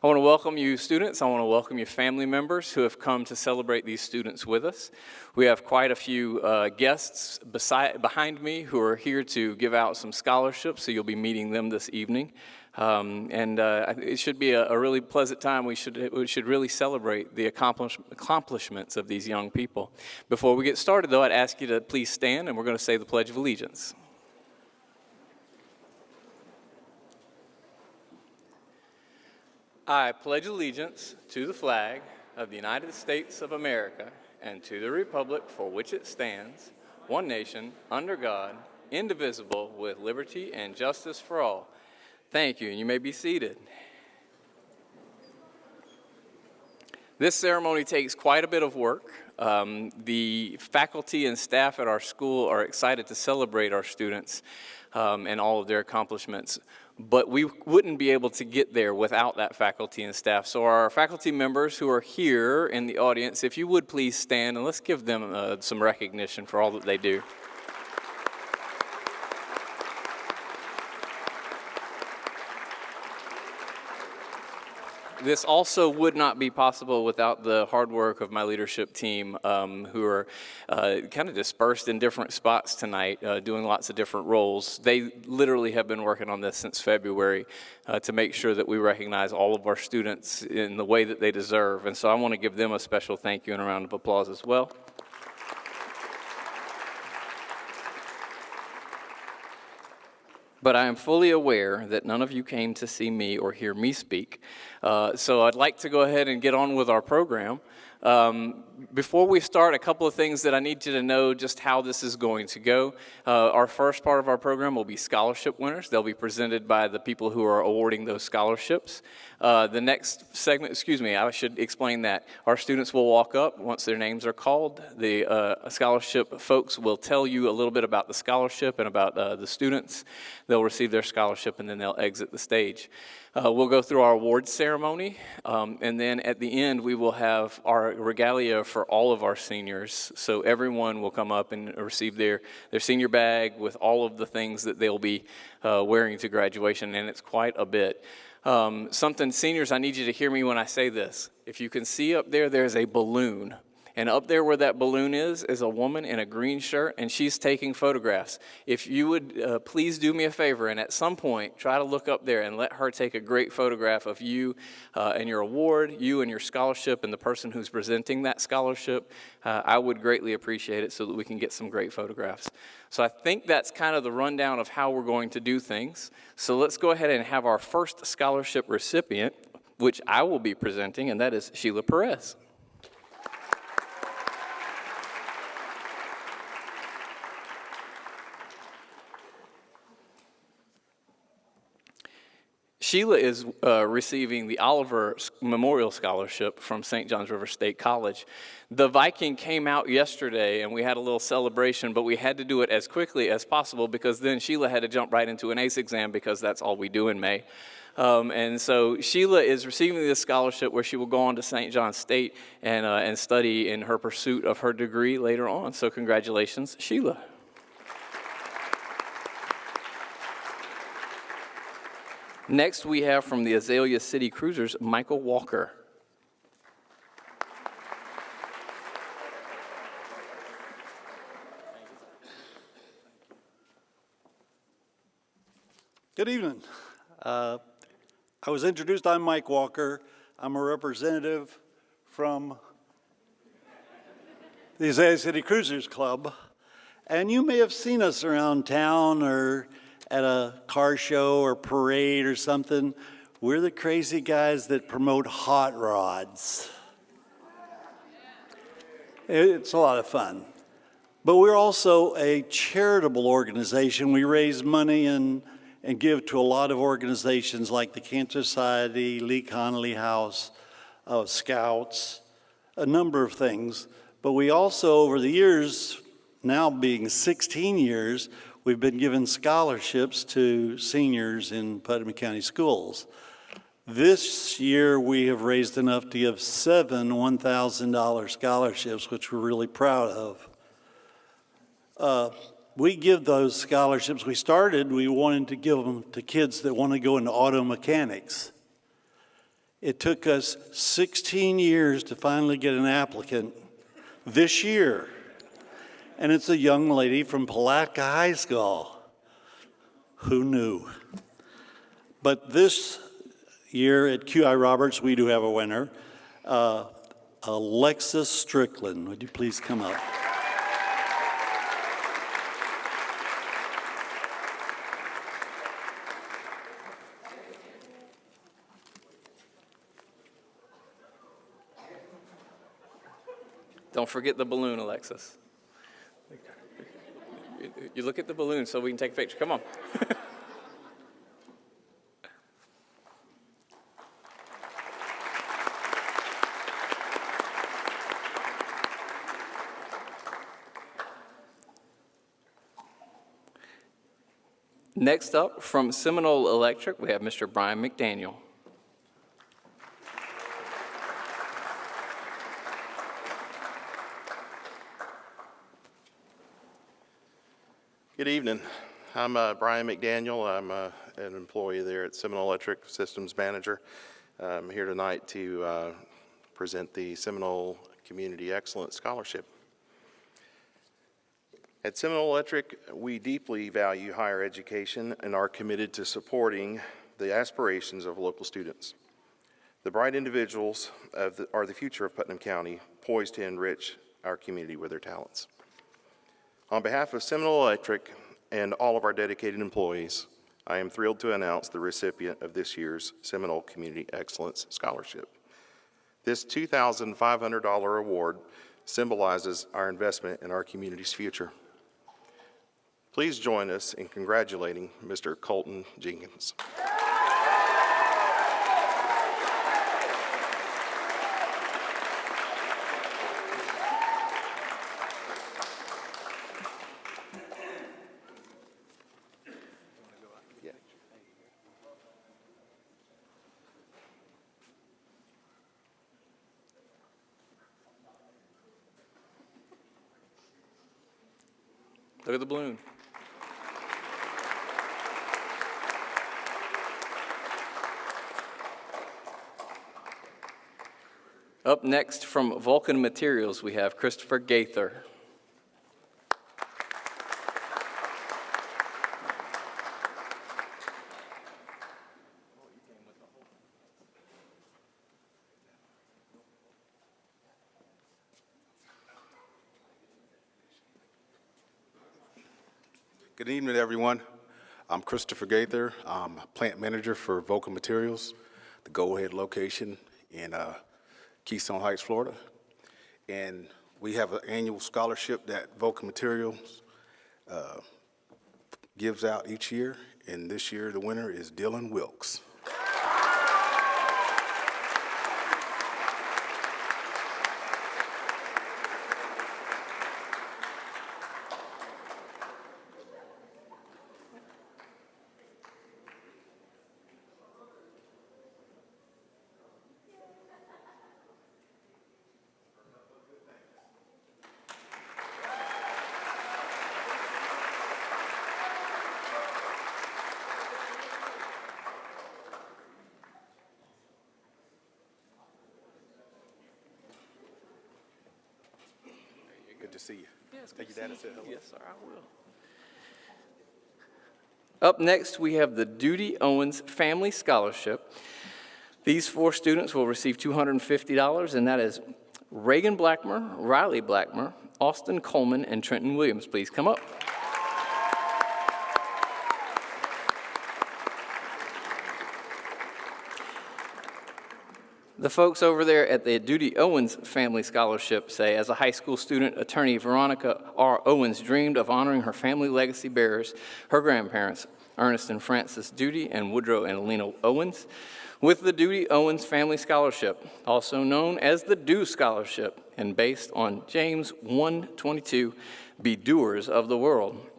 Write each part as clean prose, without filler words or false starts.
I want to welcome you students. I want to welcome your family members who have come to celebrate these students with us. We have quite a few guests behind me who are here to give out some scholarships, so you'll be meeting them this evening. It should be a really pleasant time. We should really celebrate the accomplishments of these young people. Before we get started, though, I'd ask you to please stand, and we're going to say the Pledge of Allegiance. I pledge allegiance to the flag of the United States of America and to the republic for which it stands, one nation, under God, indivisible, with liberty and justice for all. Thank you, and you may be seated. This ceremony takes quite a bit of work. The faculty and staff at our school are excited to celebrate our students and all of their accomplishments. But we wouldn't be able to get there without that faculty and staff. So our faculty members who are here in the audience, if you would please stand and let's give them some recognition for all that they do. This also would not be possible without the hard work of my leadership team who are kind of dispersed in different spots tonight, doing lots of different roles. They literally have been working on this since February to make sure that we recognize all of our students in the way that they deserve. And so I want to give them a special thank you and a round of applause as well. But I am fully aware that none of you came to see me or hear me speak. So I'd like to go ahead and get on with our program. Before we start, a couple of things that I need you to know just how this is going to go. Our first part of our program will be scholarship winners. They'll be presented by the people who are awarding those scholarships. The next segment, I should explain that. Our students will walk up once their names are called. The scholarship folks will tell you a little bit about the scholarship and about the students. They'll receive their scholarship and then they'll exit the stage. We'll go through our awards ceremony, and then at the end we will have our regalia for all of our seniors. So everyone will come up and receive their senior bag with all of the things that they'll be wearing to graduation, and it's quite a bit. Seniors, I need you to hear me when I say this. If you can see up there, there's a balloon. And up there where that balloon is a woman in a green shirt, and she's taking photographs. If you would please do me a favor, and at some point, try to look up there and let her take a great photograph of you and your award, you and your scholarship, and the person who's presenting that scholarship. I would greatly appreciate it so that we can get some great photographs. So I think that's kind of the rundown of how we're going to do things. So let's go ahead and have our first scholarship recipient, which I will be presenting, and that is Sheila Perez. Sheila is receiving the Oliver Memorial Scholarship from St. John's River State College. The Viking came out yesterday and we had a little celebration, but we had to do it as quickly as possible because then Sheila had to jump right into an ACE exam because that's all we do in May. And so Sheila is receiving this scholarship where she will go on to St. John's State and study in her pursuit of her degree later on. So congratulations, Sheila. Next, we have from the Azalea City Cruisers, Michael Walker. Good evening. I was introduced, I'm Mike Walker. I'm a representative from the Azalea City Cruisers Club. And you may have seen us around town or at a car show or parade or something. We're the crazy guys that promote hot rods. It's a lot of fun. But we're also a charitable organization. We raise money and give to a lot of organizations like the Cancer Society, Lee Connolly House, Scouts, a number of things. But we also, over the years, now being 16 years, we've been giving scholarships to seniors in Putnam County schools. This year, we have raised enough to give 7 $1,000 scholarships, which we're really proud of. We give those scholarships. We wanted to give them to kids that want to go into auto mechanics. It took us 16 years to finally get an applicant this year. And it's a young lady from Palatka High School. Who knew? But this year at QI Roberts, we do have a winner. Alexis Strickland, would you please come up? Don't forget the balloon, Alexis. You look at the balloon so we can take a picture. Come on. Next up, from Seminole Electric, we have Mr. Brian McDaniel. Good evening. I'm Brian McDaniel. I'm an employee there at Seminole Electric, Systems Manager. I'm here tonight to present the Seminole Community Excellence Scholarship. At Seminole Electric, we deeply value higher education and are committed to supporting the aspirations of local students. The bright individuals are the future of Putnam County, poised to enrich our community with their talents. On behalf of Seminole Electric and all of our dedicated employees, I am thrilled to announce the recipient of this year's Seminole Community Excellence Scholarship. This $2,500 award symbolizes our investment in our community's future. Please join us in congratulating Mr. Colton Jenkins. Look at the balloon. Up next from Vulcan Materials, we have Christopher Gaither. Good evening, everyone. I'm Christopher Gaither. I'm a plant manager for Vulcan Materials, the go-ahead location in Keystone Heights, Florida. And we have an annual scholarship that Vulcan Materials gives out each year. And this year, the winner is Dylan Wilkes. Good to see you. Take your dad and say hello. Yes, sir, I will. Up next, we have the Duty Owens Family Scholarship. These 4 students will receive $250, and that is Reagan Blackmer, Riley Blackmer, Austin Coleman, and Trenton Williams. Please come up. The folks over there at the Duty Owens Family Scholarship say, as a high school student, attorney Veronica R. Owens dreamed of honoring her family legacy bearers, her grandparents, Ernest and Frances Duty and Woodrow and Alina Owens, with the Duty Owens Family Scholarship, also known as the DO Scholarship, and based on James 1:22, be doers of the world.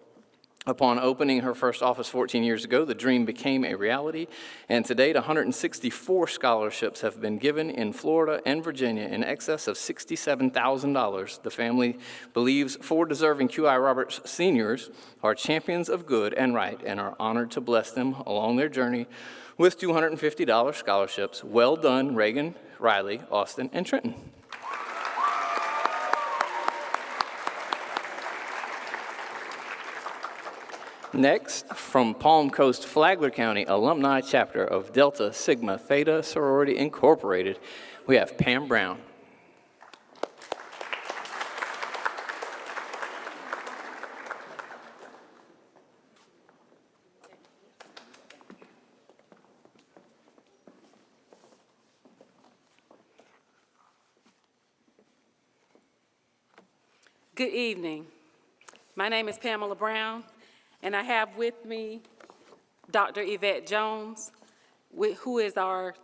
Upon opening her first office 14 years ago, the dream became a reality, and to date, 164 scholarships have been given in Florida and Virginia in excess of $67,000. The family believes 4 deserving QI Roberts seniors are champions of good and right and are honored to bless them along their journey with $250 scholarships. Well done, Reagan, Riley, Austin, and Trenton. Next, from Palm Coast Flagler County Alumni Chapter of Delta Sigma Theta Sorority Incorporated, we have Pam Brown. Good evening. My name is Pamela Brown, and I have with me Dr. Yvette Jones, who is our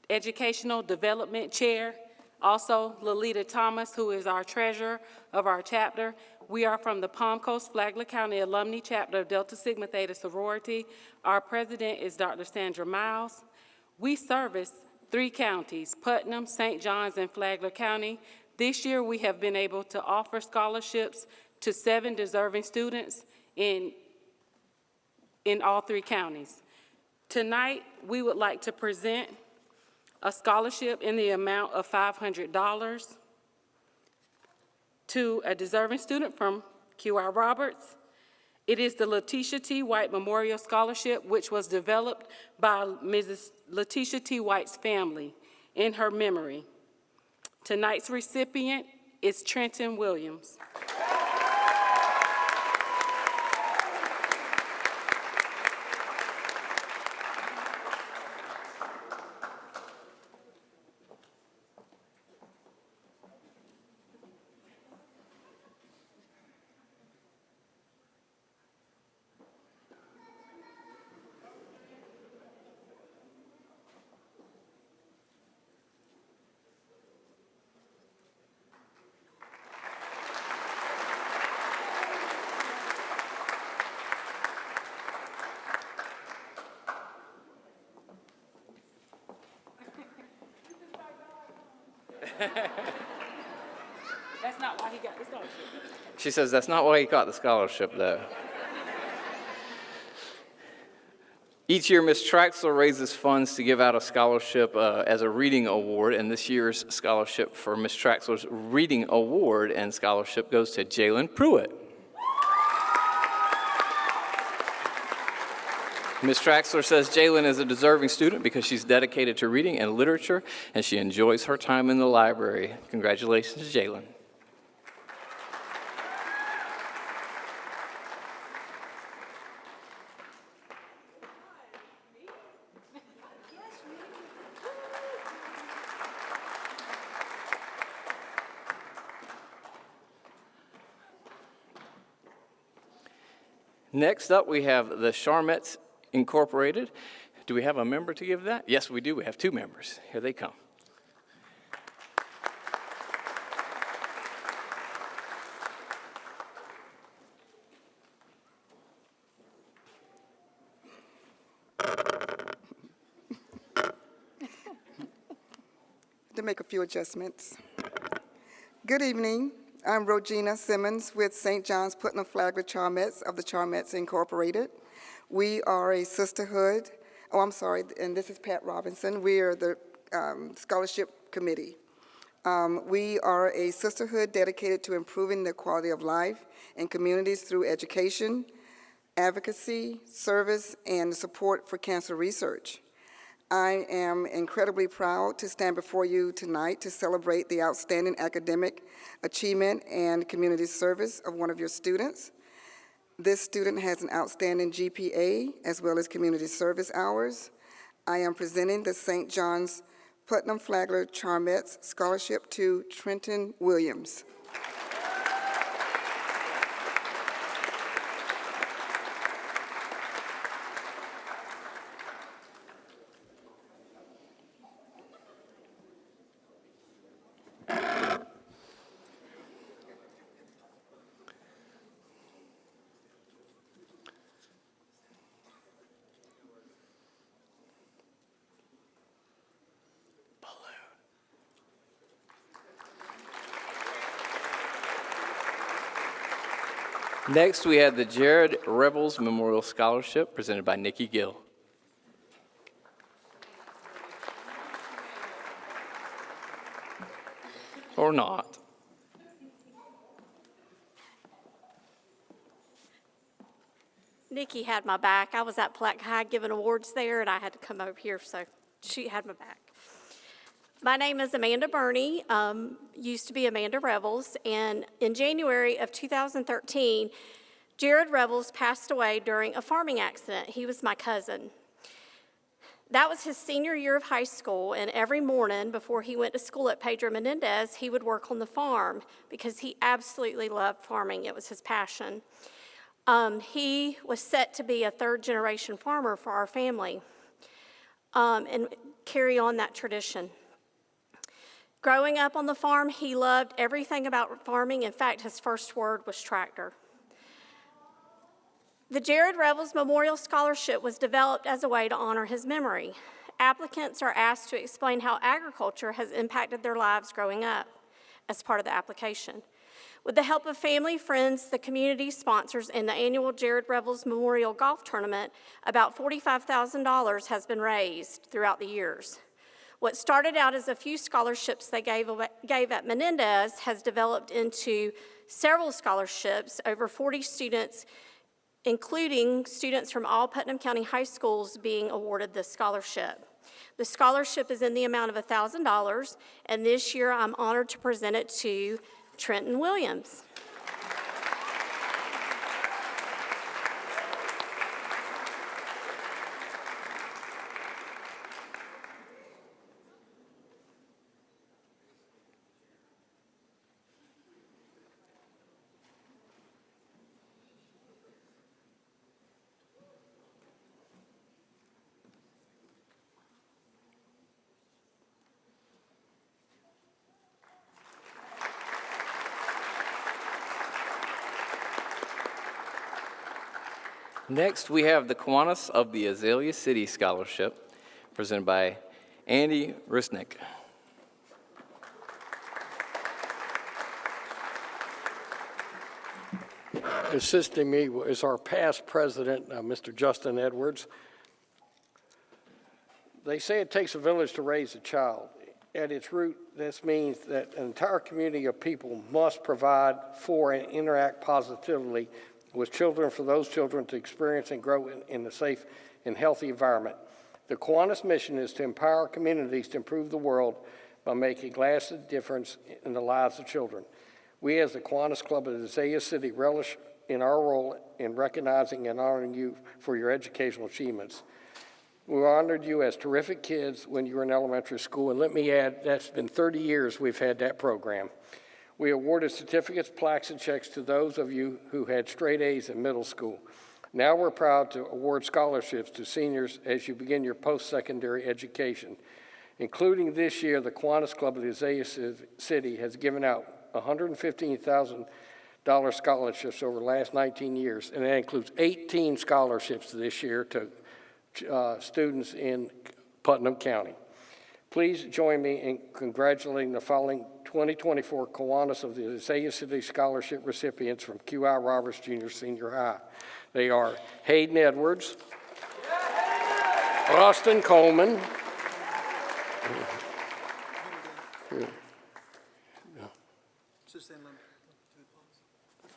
Educational Development Chair. Also, Lolita Thomas, who is our treasurer of our chapter. We are from the Palm Coast Flagler County Alumni Chapter of Delta Sigma Theta Sorority. Our president is Dr. Sandra Miles. We service 3 counties, Putnam, St. Johns, and Flagler County. This year, we have been able to offer scholarships to 7 deserving students in all 3 counties. Tonight, we would like to present a scholarship in the amount of $500 to a deserving student from QI Roberts. It is the Letitia T. White Memorial Scholarship, which was developed by Mrs. Letitia T. White's family in her memory. Tonight's recipient is Trenton Williams. That's not why he got the scholarship. She says that's not why he got the scholarship, though. Each year, Ms. Traxler raises funds to give out a scholarship as a reading award, and this year's scholarship for Ms. Traxler's reading award and scholarship goes to Jalen Pruitt. Ms. Traxler says Jalen is a deserving student because she's dedicated to reading and literature, and she enjoys her time in the library. Congratulations, Jalen. Next up, we have the Charmettes Incorporated. Do we have a member to give that? Yes, we do. We have 2 members. Here they come. To make a few adjustments. Good evening. I'm Rogina Simmons with St. John's Putnam Flagler Charmettes of the Charmettes Incorporated. We are a sisterhood. Oh, I'm sorry, and this is Pat Robinson. We are the scholarship committee. We are a sisterhood dedicated to improving the quality of life in communities through education, advocacy, service, and support for cancer research. I am incredibly proud to stand before you tonight to celebrate the outstanding academic achievement and community service of one of your students. This student has an outstanding GPA as well as community service hours. I am presenting the St. John's Putnam Flagler Charmettes Scholarship to Trenton Williams. Next, we have the Jared Revels Memorial Scholarship presented by Nikki Gill. Or not. Nikki had my back. I was at Plaque High giving awards there, and I had to come over here, so she had my back. My name is Amanda Burney, used to be Amanda Revels, and in January of 2013, Jared Revels passed away during a farming accident. He was my cousin. That was his senior year of high school, and every morning before he went to school at Pedro Menendez, he would work on the farm because he absolutely loved farming. It was his passion. He was set to be a third-generation farmer for our family and carry on that tradition. Growing up on the farm, he loved everything about farming. In fact, his first word was tractor. The Jared Revels Memorial Scholarship was developed as a way to honor his memory. Applicants are asked to explain how agriculture has impacted their lives growing up as part of the application. With the help of family, friends, the community sponsors, and the annual Jared Revels Memorial Golf Tournament, about $45,000 has been raised throughout the years. What started out as a few scholarships they gave at Menendez has developed into several scholarships, over 40 students, including students from all Putnam County high schools being awarded this scholarship. The scholarship is in the amount of $1,000, and this year I'm honored to present it to Trenton Williams. Next, we have the Kiwanis of the Azalea City Scholarship, presented by Andy Rusnick. Assisting me is our past president, Mr. Justin Edwards. They say it takes a village to raise a child. At its root, this means that an entire community of people must provide for and interact positively with children for those children to experience and grow in a safe and healthy environment. The Kiwanis mission is to empower communities to improve the world by making a lasting difference in the lives of children. We as the Kiwanis Club of Azalea City relish in our role in recognizing and honoring you for your educational achievements. We honored you as terrific kids when you were in elementary school, and let me add, that's been 30 years we've had that program. We awarded certificates, plaques, and checks to those of you who had straight A's in middle school. Now we're proud to award scholarships to seniors as you begin your post-secondary education. Including this year, the Kiwanis Club of Azalea City has given out $115,000 scholarships over the last 19 years, and that includes 18 scholarships this year to students in Putnam County. Please join me in congratulating the following 2024 Kiwanis of the Azalea City Scholarship recipients from QI Roberts Junior Senior High. They are Hayden Edwards, Austin Coleman,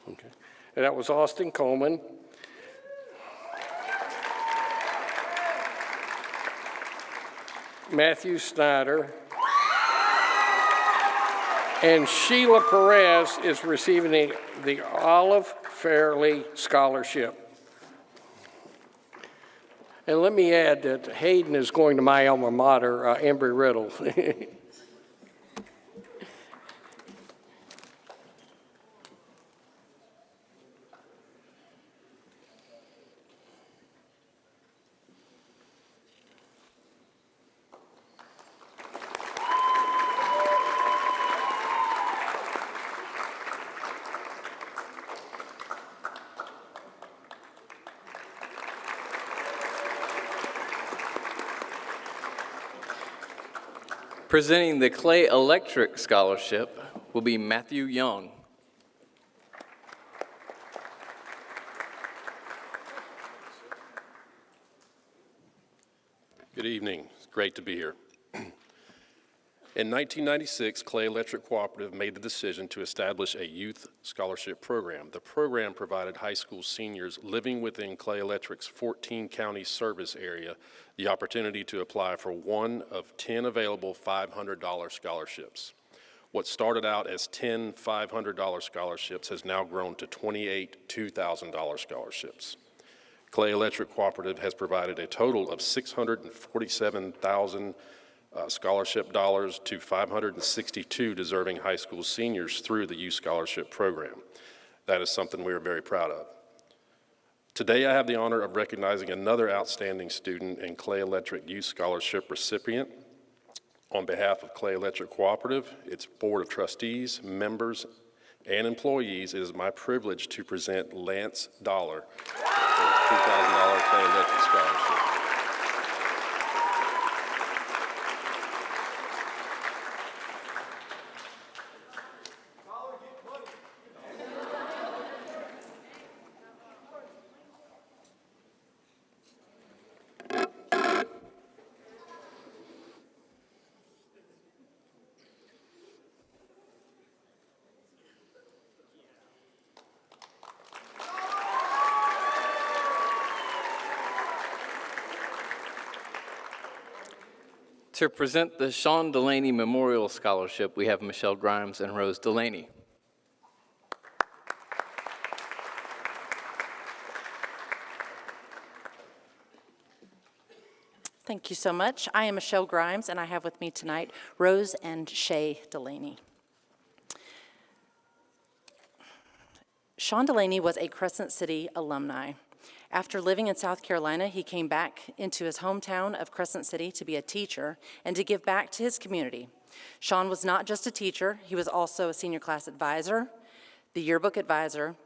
okay. And that was Austin Coleman. Matthew Snyder, and Sheila Perez is receiving the Olive Fairley Scholarship. And let me add that Hayden is going to my alma mater, Embry-Riddle. Presenting the Clay Electric Scholarship will be Matthew Young. Good evening. It's great to be here. In 1996, Clay Electric Cooperative made the decision to establish a youth scholarship program. The program provided high school seniors living within Clay Electric's 14-county service area the opportunity to apply for one of 10 available $500 scholarships. What started out as 10 $500 scholarships has now grown to 28 $2,000 scholarships. Clay Electric Cooperative has provided a total of $647,000 scholarship dollars to 562 deserving high school seniors through the Youth Scholarship Program. That is something we are very proud of. Today, I have the honor of recognizing another outstanding student and Clay Electric Youth Scholarship recipient. On behalf of Clay Electric Cooperative, its Board of Trustees, members, and employees, it is my privilege to present Lance Dollar for a $2,000 Clay Electric Scholarship. To present the Sean Delaney Memorial Scholarship, we have Michelle Grimes and Rose Delaney. Thank you so much. I am Michelle Grimes, and I have with me tonight Rose and Shay Delaney. Sean Delaney was a Crescent City alumni. After living in South Carolina, he came back into his hometown of Crescent City to be a teacher and to give back to his community. Sean was not just a teacher, he was also a senior class advisor, the yearbook advisor,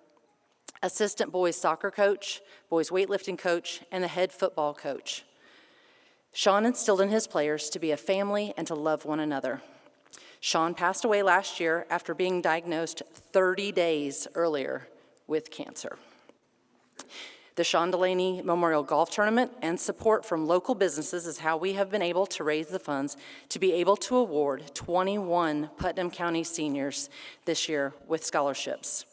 assistant boys soccer coach, boys weightlifting coach, and the head football coach. Sean instilled in his players to be a family and to love one another. Sean passed away last year after being diagnosed 30 days earlier with cancer. The Sean Delaney Memorial Golf Tournament and support from local businesses is how we have been able to raise the funds to be able to award 21 Putnam County seniors this year with scholarships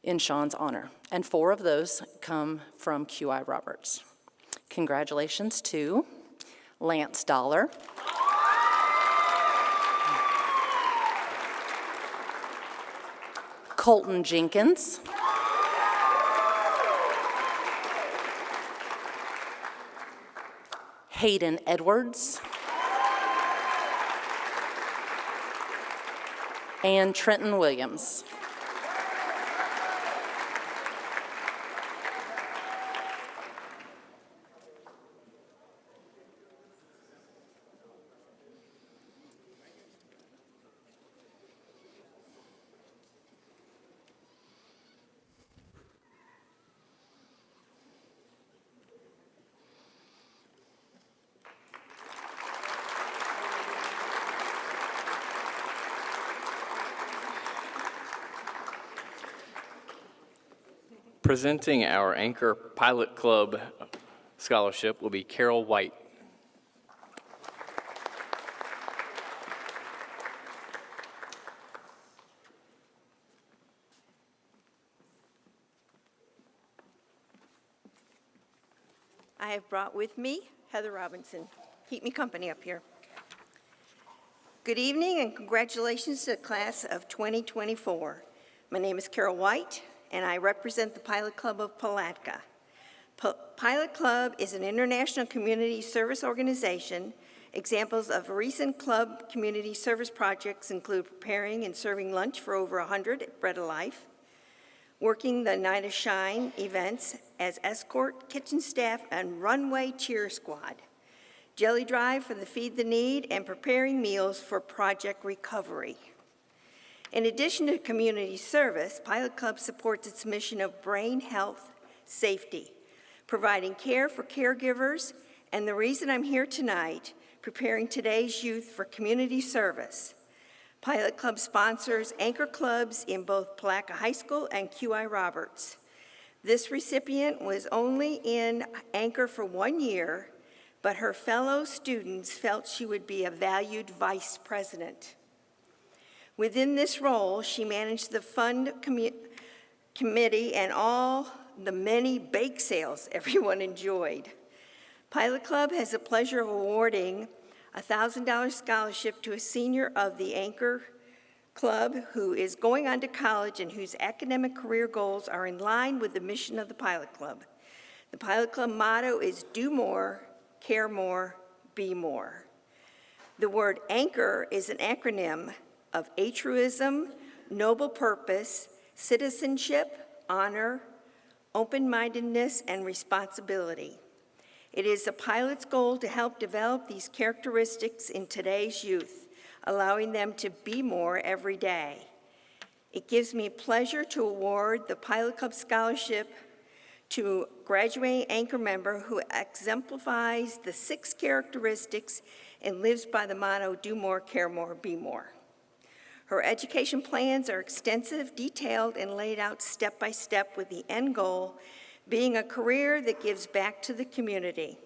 in Sean's honor. And 4 of those come from QI Roberts. Congratulations to Lance Dollar, Colton Jenkins, Hayden Edwards, and Trenton Williams. Presenting our Anchor Pilot Club Scholarship will be Carol White. I have brought with me Heather Robinson. Keep me company up here. Good evening and congratulations to the class of 2024. My name is Carol White, and I represent the Pilot Club of Palatka. Pilot Club is an international community service organization. Examples of recent club community service projects include preparing and serving lunch for over 100 at Bread of Life, working the Night of Shine events as escort, kitchen staff, and runway cheer squad, jelly drive for the Feed the Need, and preparing meals for Project Recovery. In addition to community service, Pilot Club supports its mission of brain health safety, providing care for caregivers, and the reason I'm here tonight, preparing today's youth for community service. Pilot Club sponsors anchor clubs in both Palatka High School and QI Roberts. This recipient was only in Anchor for 1 year, but her fellow students felt she would be a valued vice president. Within this role, she managed the fund committee and all the many bake sales everyone enjoyed. Pilot Club has the pleasure of awarding a $1,000 scholarship to a senior of the Anchor Club who is going on to college and whose academic career goals are in line with the mission of the Pilot Club. The Pilot Club motto is do more, care more, be more. The word anchor is an acronym of altruism, noble purpose, citizenship, honor, open-mindedness, and responsibility. It is the pilot's goal to help develop these characteristics in today's youth, allowing them to be more every day. It gives me pleasure to award the Pilot Club Scholarship to a graduating Anchor member who exemplifies the 6 characteristics and lives by the motto, do more, care more, be more. Her education plans are extensive, detailed, and laid out step by step with the end goal being a career that gives back to the community.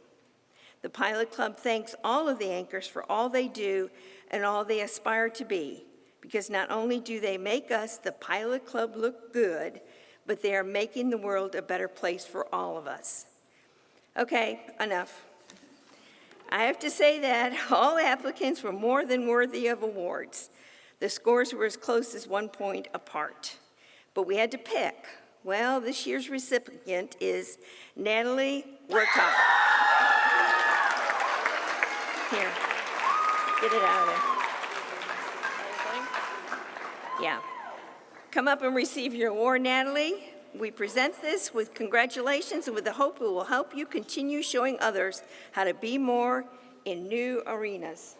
The Pilot Club thanks all of the anchors for all they do and all they aspire to be, because not only do they make us, the Pilot Club, look good, but they are making the world a better place for all of us. Okay, enough. I have to say that all applicants were more than worthy of awards. The scores were as close as 1 point apart, but we had to pick. Well, this year's recipient is Natalie Werkoff. Here, get it out of there. Yeah. Come up and receive your award, Natalie. We present this with congratulations and with the hope it will help you continue showing others how to be more in new arenas.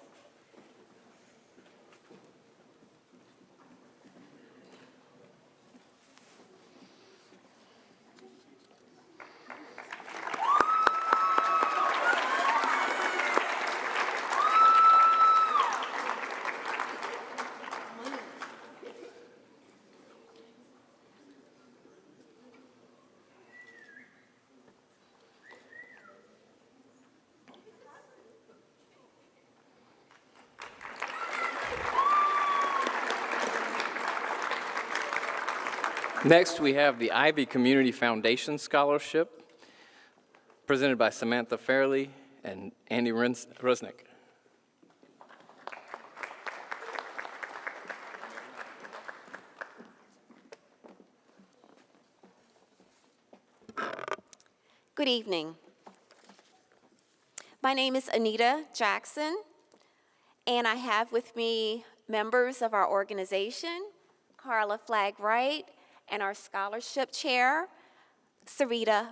Next, we have the Ivy Community Foundation Scholarship, presented by Samantha Fairley and Andy Rusnick. Good evening. My name is Anita Jackson, and I have with me members of our organization, Carla Flagg-Wright, and our scholarship chair, Sarita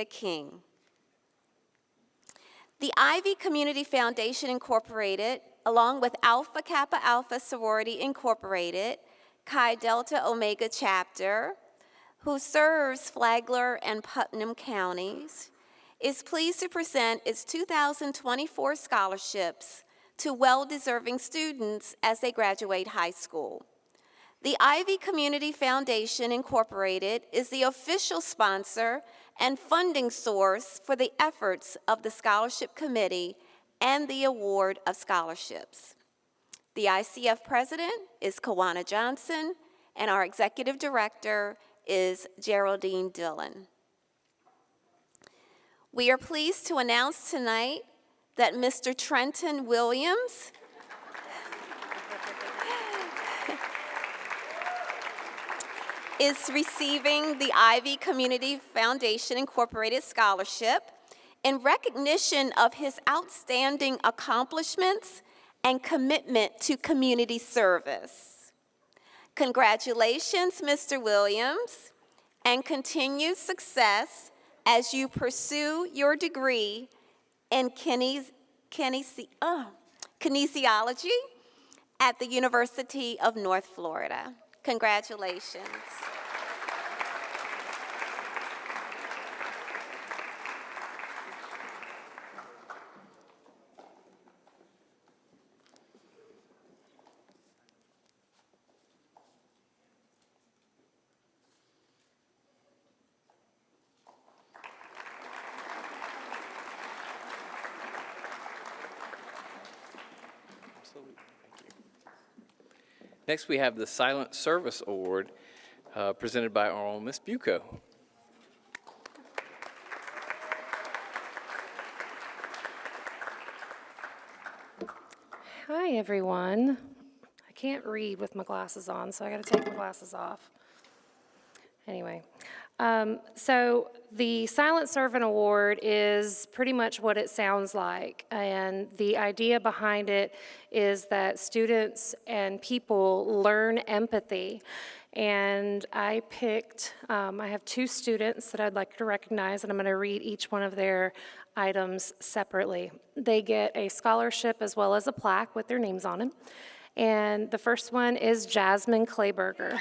King. The Ivy Community Foundation Incorporated, along with Alpha Kappa Alpha Sorority Incorporated, Chi Delta Omega Chapter, who serves Flagler and Putnam counties, is pleased to present its 2024 scholarships to well-deserving students as they graduate high school. The Ivy Community Foundation Incorporated is the official sponsor and funding source for the efforts of the Scholarship Committee and the award of scholarships. The ICF president is Kawana Johnson, and our executive director is Geraldine Dillon. We are pleased to announce tonight that Mr. Trenton Williams is receiving the Ivy Community Foundation Incorporated Scholarship in recognition of his outstanding accomplishments and commitment to community service. Congratulations, Mr. Williams, and continued success as you pursue your degree in kinesiology at the University of North Florida. Congratulations. Absolutely. Thank you. Next, we have the Silent Service Award presented by our own Miss Bucco. Hi, everyone. I can't read with my glasses on, so I got to take my glasses off. Anyway, so the Silent Servant Award is pretty much what it sounds like, and the idea behind it is that students and people learn empathy. And I picked, I have 2 students that I'd like to recognize, and I'm going to read each one of their items separately. They get a scholarship as well as a plaque with their names on it. And the first one is Jasmine Clayberger.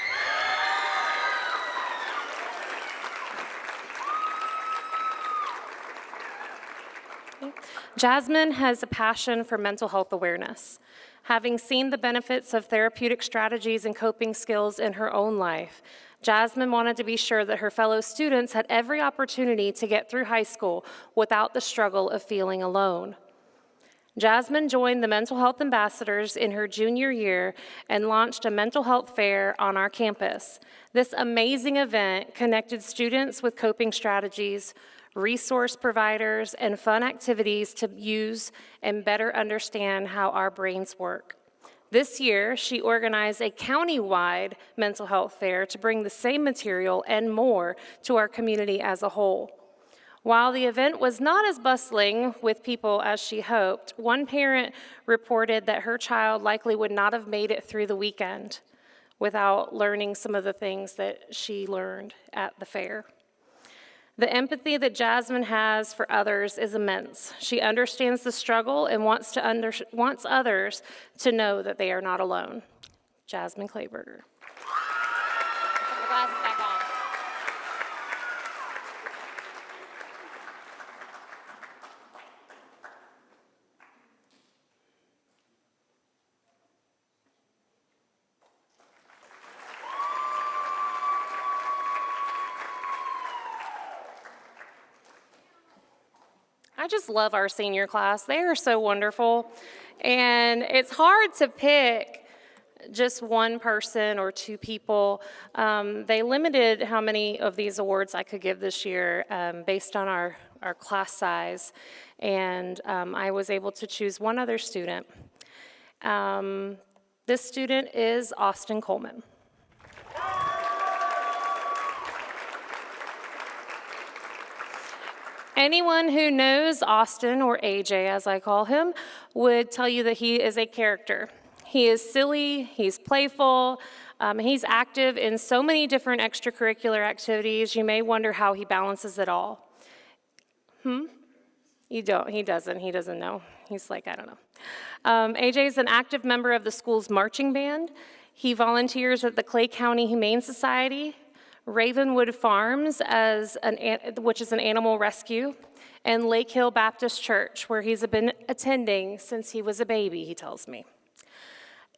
Jasmine has a passion for mental health awareness. Having seen the benefits of therapeutic strategies and coping skills in her own life, Jasmine wanted to be sure that her fellow students had every opportunity to get through high school without the struggle of feeling alone. Jasmine joined the Mental Health Ambassadors in her junior year and launched a mental health fair on our campus. This amazing event connected students with coping strategies, resource providers, and fun activities to use and better understand how our brains work. This year, she organized a county-wide mental health fair to bring the same material and more to our community as a whole. While the event was not as bustling with people as she hoped, one parent reported that her child likely would not have made it through the weekend without learning some of the things that she learned at the fair. The empathy that Jasmine has for others is immense. She understands the struggle and wants others to know that they are not alone. Jasmine Clayberger. Put the glasses back on. I just love our senior class. They are so wonderful. And it's hard to pick just one person or 2 people. They limited how many of these awards I could give this year based on our class size. And I was able to choose one other student. This student is Austin Coleman. Anyone who knows Austin, or AJ as I call him, would tell you that he is a character. He is silly, he's playful, he's active in so many different extracurricular activities, you may wonder how he balances it all. He doesn't know. He's like, I don't know. AJ is an active member of the school's marching band. He volunteers at the Clay County Humane Society, Ravenwood Farms, which is an animal rescue, and Lake Hill Baptist Church, where he's been attending since he was a baby, he tells me.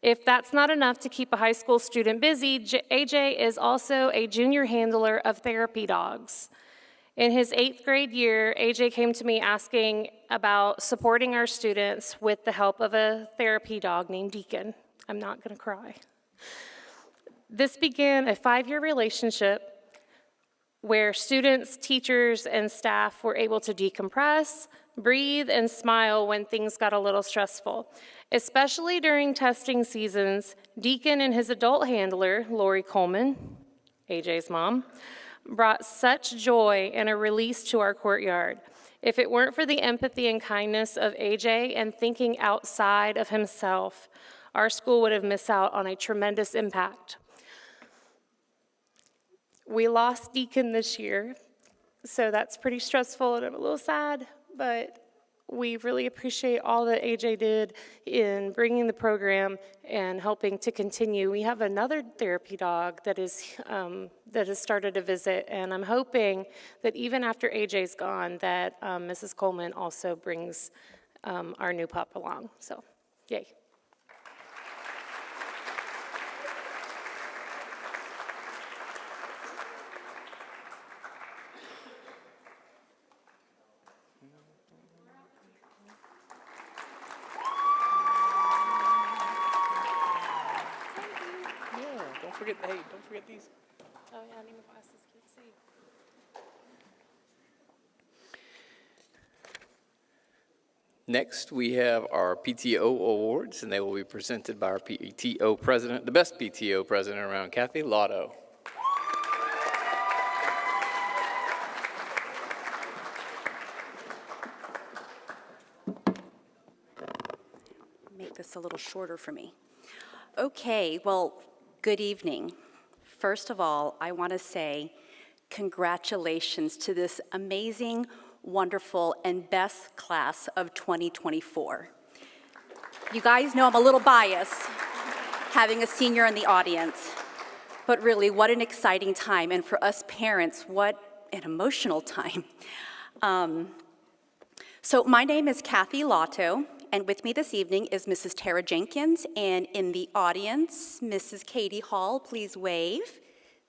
If that's not enough to keep a high school student busy, AJ is also a junior handler of therapy dogs. In his 8th grade year, AJ came to me asking about supporting our students with the help of a therapy dog named Deacon. I'm not going to cry. This began a 5-year relationship where students, teachers, and staff were able to decompress, breathe, and smile when things got a little stressful. Especially during testing seasons, Deacon and his adult handler, Lori Coleman, AJ's mom, brought such joy and a release to our courtyard. If it weren't for the empathy and kindness of AJ and thinking outside of himself, our school would have missed out on a tremendous impact. We lost Deacon this year, so that's pretty stressful and I'm a little sad, but we really appreciate all that AJ did in bringing the program and helping to continue. We have another therapy dog that has started a visit, and I'm hoping that even after AJ's gone, that Mrs. Coleman also brings our new pup along. So, yay. forget, hey, don't forget these. Oh, yeah, I need my glasses, can't see. Next, we have our PTO awards, and they will be presented by our PTO president, the best PTO president around, Kathy Lotto. Make this a little shorter for me. Okay, well, good evening. First of all, I want to say congratulations to this amazing, wonderful, and best class of 2024. You guys know I'm a little biased having a senior in the audience, but really, what an exciting time, and for us parents, what an emotional time. So my name is Kathy Lotto, and with me this evening is Mrs. Tara Jenkins, and in the audience, Mrs. Katie Hall, please wave.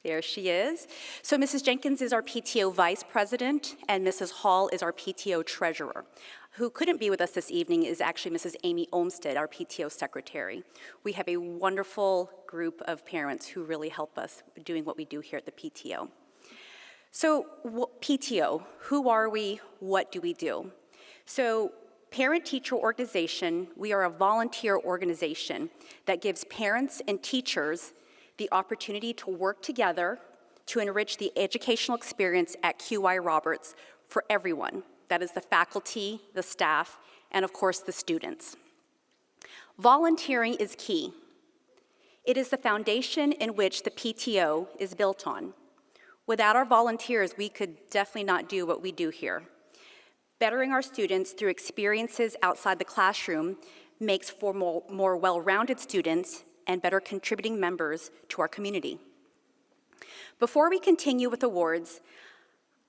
There she is. So Mrs. Jenkins is our PTO Vice President, and Mrs. Hall is our PTO Treasurer. Who couldn't be with us this evening is actually Mrs. Amy Olmsted, our PTO Secretary. We have a wonderful group of parents who really help us doing what we do here at the PTO. So PTO, who are we? What do we do? So Parent-Teacher Organization, we are a volunteer organization that gives parents and teachers the opportunity to work together to enrich the educational experience at QI Roberts for everyone. That is the faculty, the staff, and of course the students. Volunteering is key. It is the foundation in which the PTO is built on. Without our volunteers, we could definitely not do what we do here. Bettering our students through experiences outside the classroom makes for more well-rounded students and better contributing members to our community. Before we continue with awards,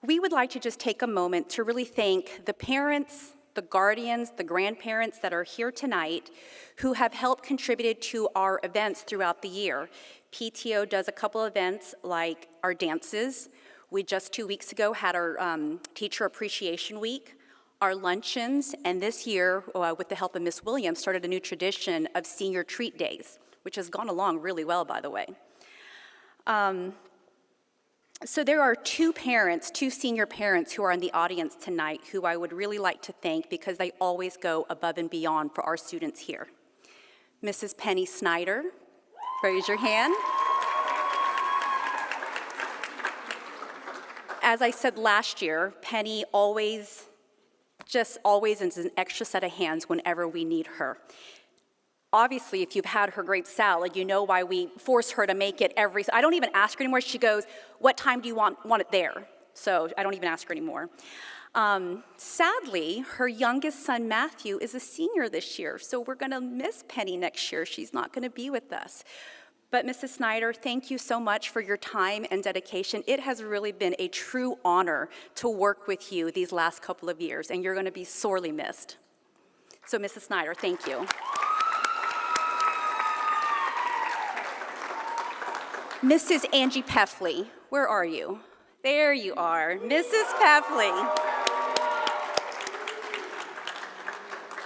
we would like to just take a moment to really thank the parents, the guardians, the grandparents that are here tonight who have helped contributed to our events throughout the year. PTO does a couple events like our dances. We just 2 weeks ago had our Teacher Appreciation Week, our luncheons, and this year, with the help of Miss Williams, started a new tradition of senior treat days, which has gone along really well, by the way. So there are two senior parents who are in the audience tonight who I would really like to thank because they always go above and beyond for our students here. Mrs. Penny Snyder, raise your hand. As I said last year, Penny always is an extra set of hands whenever we need her. Obviously, if you've had her great salad, you know why we force her to make it I don't even ask her anymore. She goes, what time do you want it there? So I don't even ask her anymore. Sadly, her youngest son, Matthew, is a senior this year, so we're gonna miss Penny next year. She's not gonna be with us. But Mrs. Snyder, thank you so much for your time and dedication. It has really been a true honor to work with you these last couple of years, and you're gonna be sorely missed. So Mrs. Snyder, thank you. Mrs. Angie Peffley, where are you? There you are, Mrs. Peffley.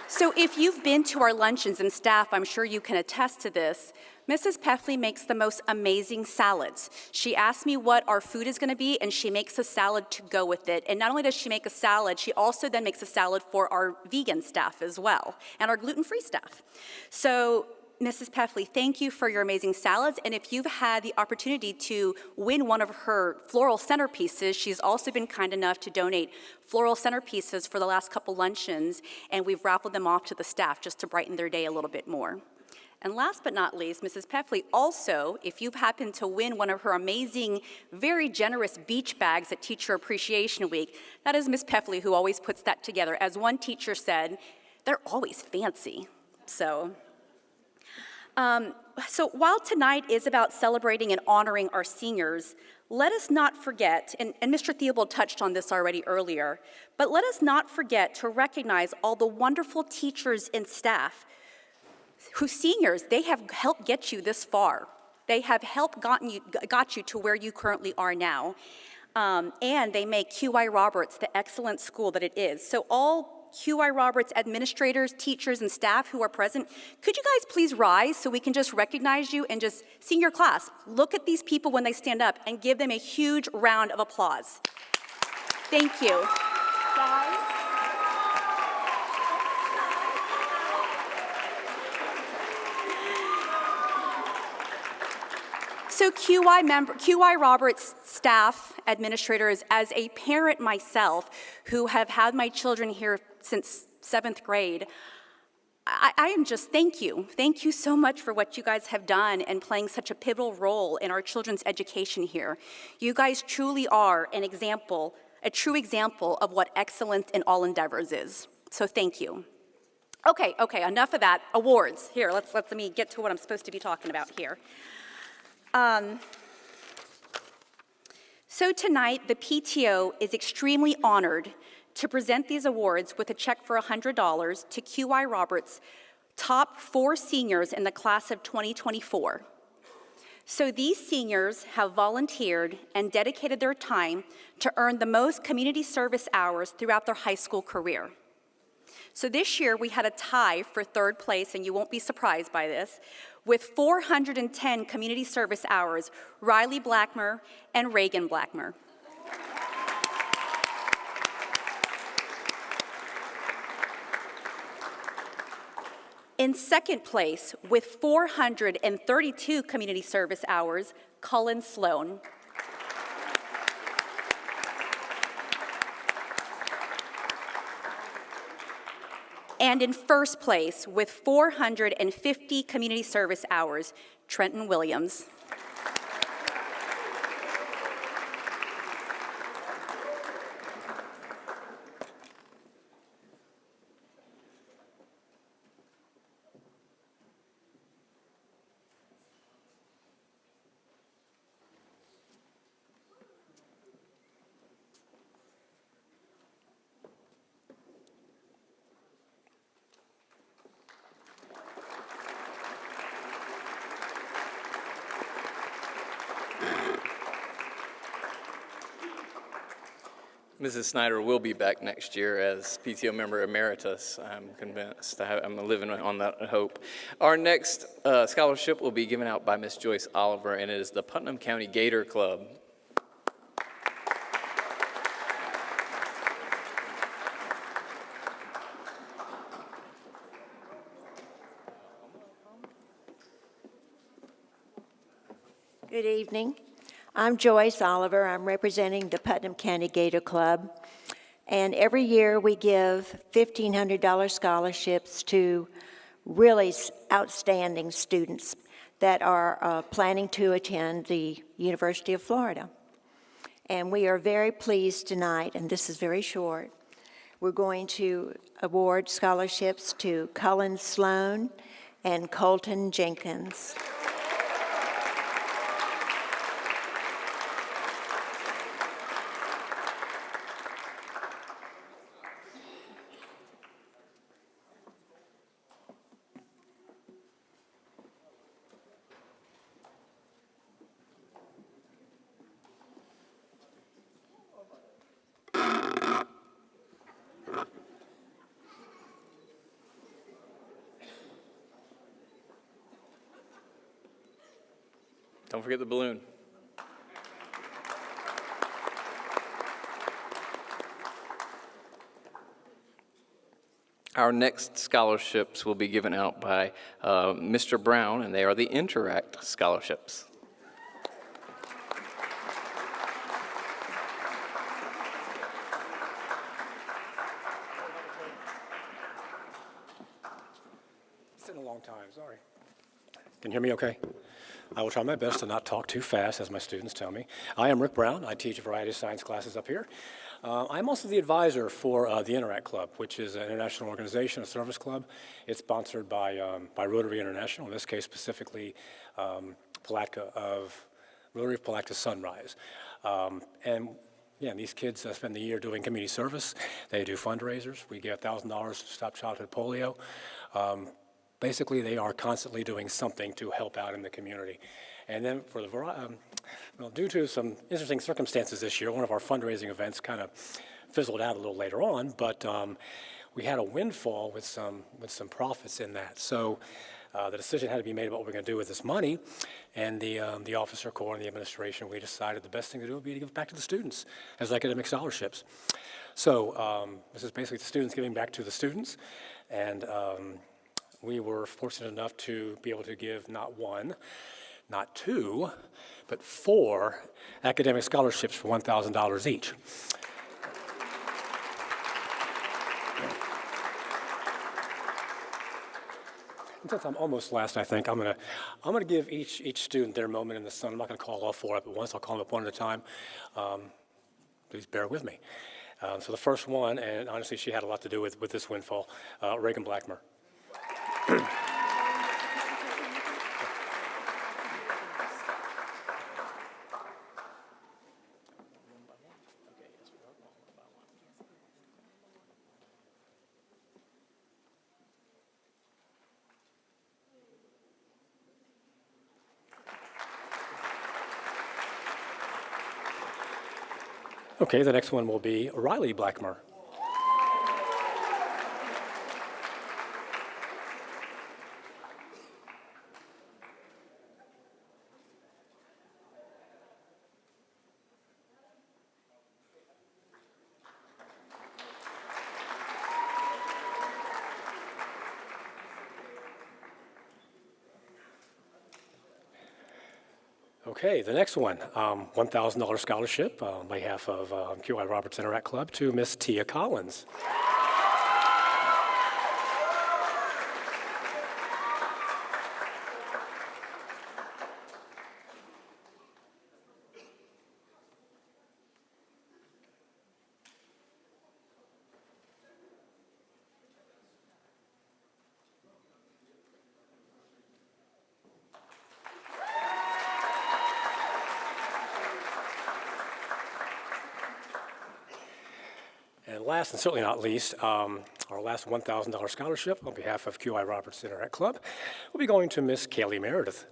So if you've been to our luncheons and staff, I'm sure you can attest to this. Mrs. Peffley makes the most amazing salads. She asked me what our food is gonna be, and she makes a salad to go with it. And not only does she make a salad, she also then makes a salad for our vegan staff as well, and our gluten-free staff. So Mrs. Peffley, thank you for your amazing salads, and if you've had the opportunity to win one of her floral centerpieces, she's also been kind enough to donate floral centerpieces for the last couple luncheons, and we've raffled them off to the staff just to brighten their day a little bit more. And last but not least, Mrs. Peffley, also, if you've happened to win one of her amazing, very generous beach bags at Teacher Appreciation Week, that is Ms. Peffley who always puts that together. As one teacher said, they're always fancy, so while tonight is about celebrating and honoring our seniors, let us not forget, and Mr. Theobald touched on this already earlier, but let us not forget to recognize all the wonderful teachers and staff whose seniors, they have helped get you this far. They have helped got you to where you currently are now. And they make QI Roberts the excellent school that it is. So all QI Roberts administrators, teachers, and staff who are present, could you guys please rise so we can just recognize you and just, senior class, look at these people when they stand up and give them a huge round of applause. Thank you. Guys. So QI Roberts staff administrators, as a parent myself who have had my children here since 7th grade, I am just, thank you. Thank you so much for what you guys have done and playing such a pivotal role in our children's education here. You guys truly are an example, a true example of what excellence in all endeavors is. So thank you. Okay, enough of that. Awards. Here, let me get to what I'm supposed to be talking about here. So tonight, the PTO is extremely honored to present these awards with a check for $100 to QI Roberts' top 4 seniors in the class of 2024. So these seniors have volunteered and dedicated their time to earn the most community service hours throughout their high school career. So this year, we had a tie for 3rd place, and you won't be surprised by this, with 410 community service hours, Riley Blackmer and Reagan Blackmer. In 2nd place, with 432 community service hours, Cullen Sloan. And in 1st place, with 450 community service hours, Trenton Williams. Mrs. Snyder will be back next year as PTO member emeritus, I'm convinced. I'm living on that hope. Our next scholarship will be given out by Ms. Joyce Oliver, and it is the Putnam County Gator Club. Good evening. I'm Joyce Oliver. I'm representing the Putnam County Gator Club. And every year we give $1,500 scholarships to really outstanding students that are planning to attend the University of Florida. And we are very pleased tonight, and this is very short, we're going to award scholarships to Cullen Sloan and Colton Jenkins. Don't forget the balloon. Our next scholarships will be given out by Mr. Brown, and they are the Interact scholarships. It's been a long time, sorry. Can you hear me okay? I will try my best to not talk too fast, as my students tell me. I am Rick Brown. I teach a variety of science classes up here. I'm also the advisor for the Interact Club, which is an international organization, a service club. It's sponsored by Rotary International, in this case specifically Palatka of Rotary of Palatka Sunrise. And yeah, these kids spend the year doing community service. They do fundraisers. We give $1,000 to stop childhood polio. Basically, they are constantly doing something to help out in the community. And then for the due to some interesting circumstances this year, one of our fundraising events kind of fizzled out a little later on, but we had a windfall with some profits in that. So the decision had to be made about what we're going to do with this money, and the officer corps and the administration, we decided the best thing to do would be to give it back to the students as academic scholarships. So this is basically the students giving back to the students, and we were fortunate enough to be able to give not one, not two, but 4 academic scholarships for $1,000 each. And since I'm almost last, I think I'm gonna give each student their moment in the sun. I'm not gonna call all 4 up at once. I'll call them up one at a time. Please bear with me. So the first one, and honestly, she had a lot to do with this windfall, Reagan Blackmer. Okay, the next one will be Riley Blackmer. Okay, the next one, $1,000 scholarship on behalf of QI Roberts Interact Club to Miss Tia Collins. And last and certainly not least, our last $1,000 scholarship on behalf of QI Roberts Interact Club will be going to Miss Kaylee Meredith.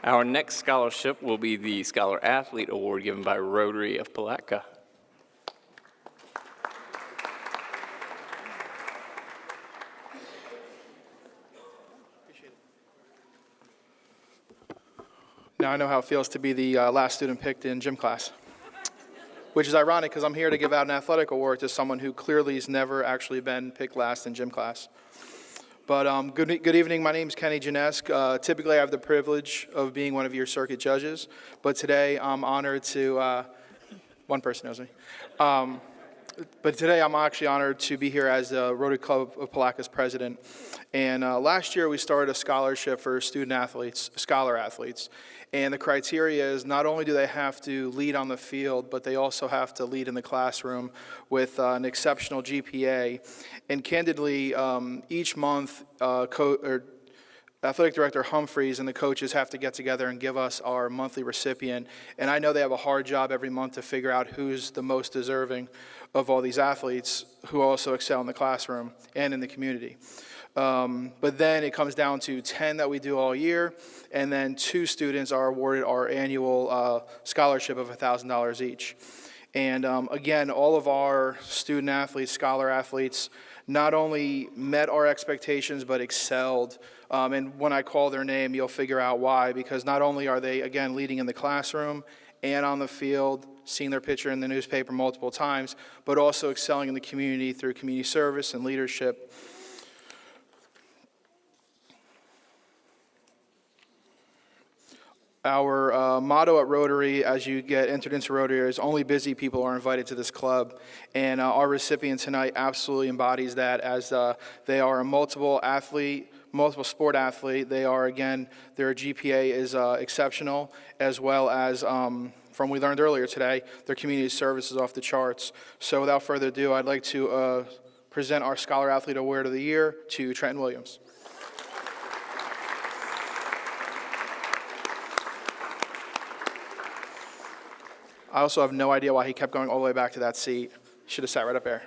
Our next scholarship will be the Scholar Athlete Award given by Rotary of Palatka. Now I know how it feels to be the last student picked in gym class, which is ironic because I'm here to give out an athletic award to someone who clearly has never actually been picked last in gym class. But good evening, my name is Kenny Janesk. Typically I have the privilege of being one of your circuit judges, but today I'm honored to, one person knows me. But today I'm actually honored to be here as the Rotary Club of Palatka's president. And last year we started a scholarship for student athletes, scholar athletes. And the criteria is not only do they have to lead on the field, but they also have to lead in the classroom with an exceptional GPA. And candidly, each month, Athletic Director Humphreys and the coaches have to get together and give us our monthly recipient. And I know they have a hard job every month to figure out who's the most deserving of all these athletes who also excel in the classroom and in the community. But then it comes down to 10 that we do all year, and then 2 students are awarded our annual scholarship of $1,000 each. And again, all of our student athletes, scholar athletes, not only met our expectations, but excelled. And when I call their name, you'll figure out why, because not only are they, again, leading in the classroom and on the field, seeing their picture in the newspaper multiple times, but also excelling in the community through community service and leadership. Our motto at Rotary, as you get entered into Rotary, is only busy people are invited to this club. And our recipient tonight absolutely embodies that, as they are a multiple sport athlete. They are, again, their GPA is exceptional, as well as, from what we learned earlier today, their community service is off the charts. So without further ado, I'd like to present our Scholar Athlete Award of the Year to Trenton Williams. I also have no idea why he kept going all the way back to that seat. Should have sat right up there.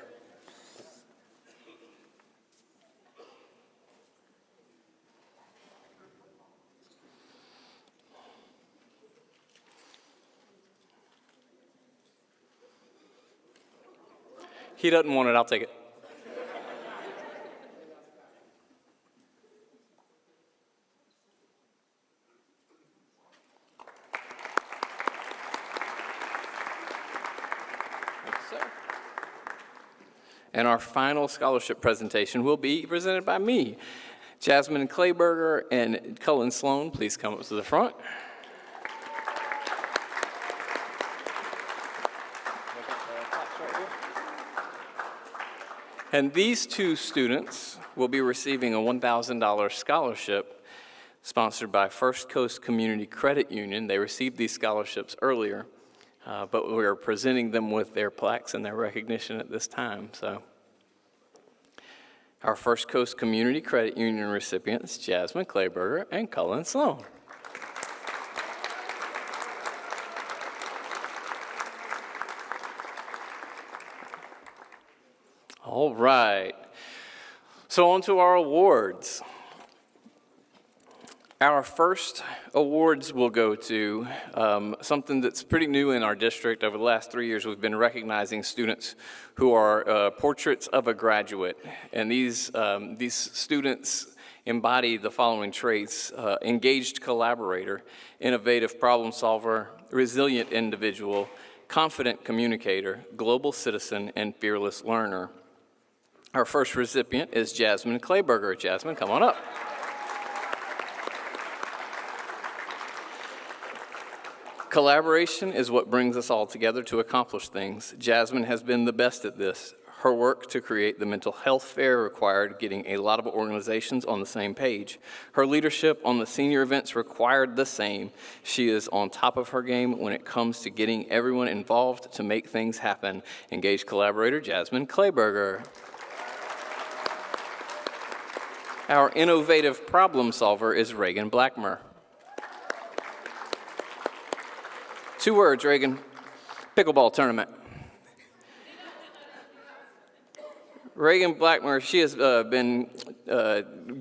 He doesn't want it, I'll take it. Thank you, sir. And our final scholarship presentation will be presented by me. Jasmine Clayberger and Cullen Sloan, please come up to the front. And these two students will be receiving a $1,000 scholarship sponsored by First Coast Community Credit Union. They received these scholarships earlier, but we are presenting them with their plaques and their recognition at this time. So, our First Coast Community Credit Union recipients, Jasmine Clayberger and Cullen Sloan. All right. So on to our awards. Our first awards will go to something that's pretty new in our district. Over the last 3 years, we've been recognizing students who are portraits of a graduate. And these students embody the following traits: engaged collaborator, innovative problem solver, resilient individual, confident communicator, global citizen, and fearless learner. Our first recipient is Jasmine Clayberger. Jasmine, come on up. Collaboration is what brings us all together to accomplish things. Jasmine has been the best at this. Her work to create the mental health fair required getting a lot of organizations on the same page. Her leadership on the senior events required the same. She is on top of her game when it comes to getting everyone involved to make things happen. Engaged collaborator, Jasmine Clayberger. Our innovative problem solver is Reagan Blackmer. 2 words, Reagan. Pickleball tournament. Reagan Blackmer, she has been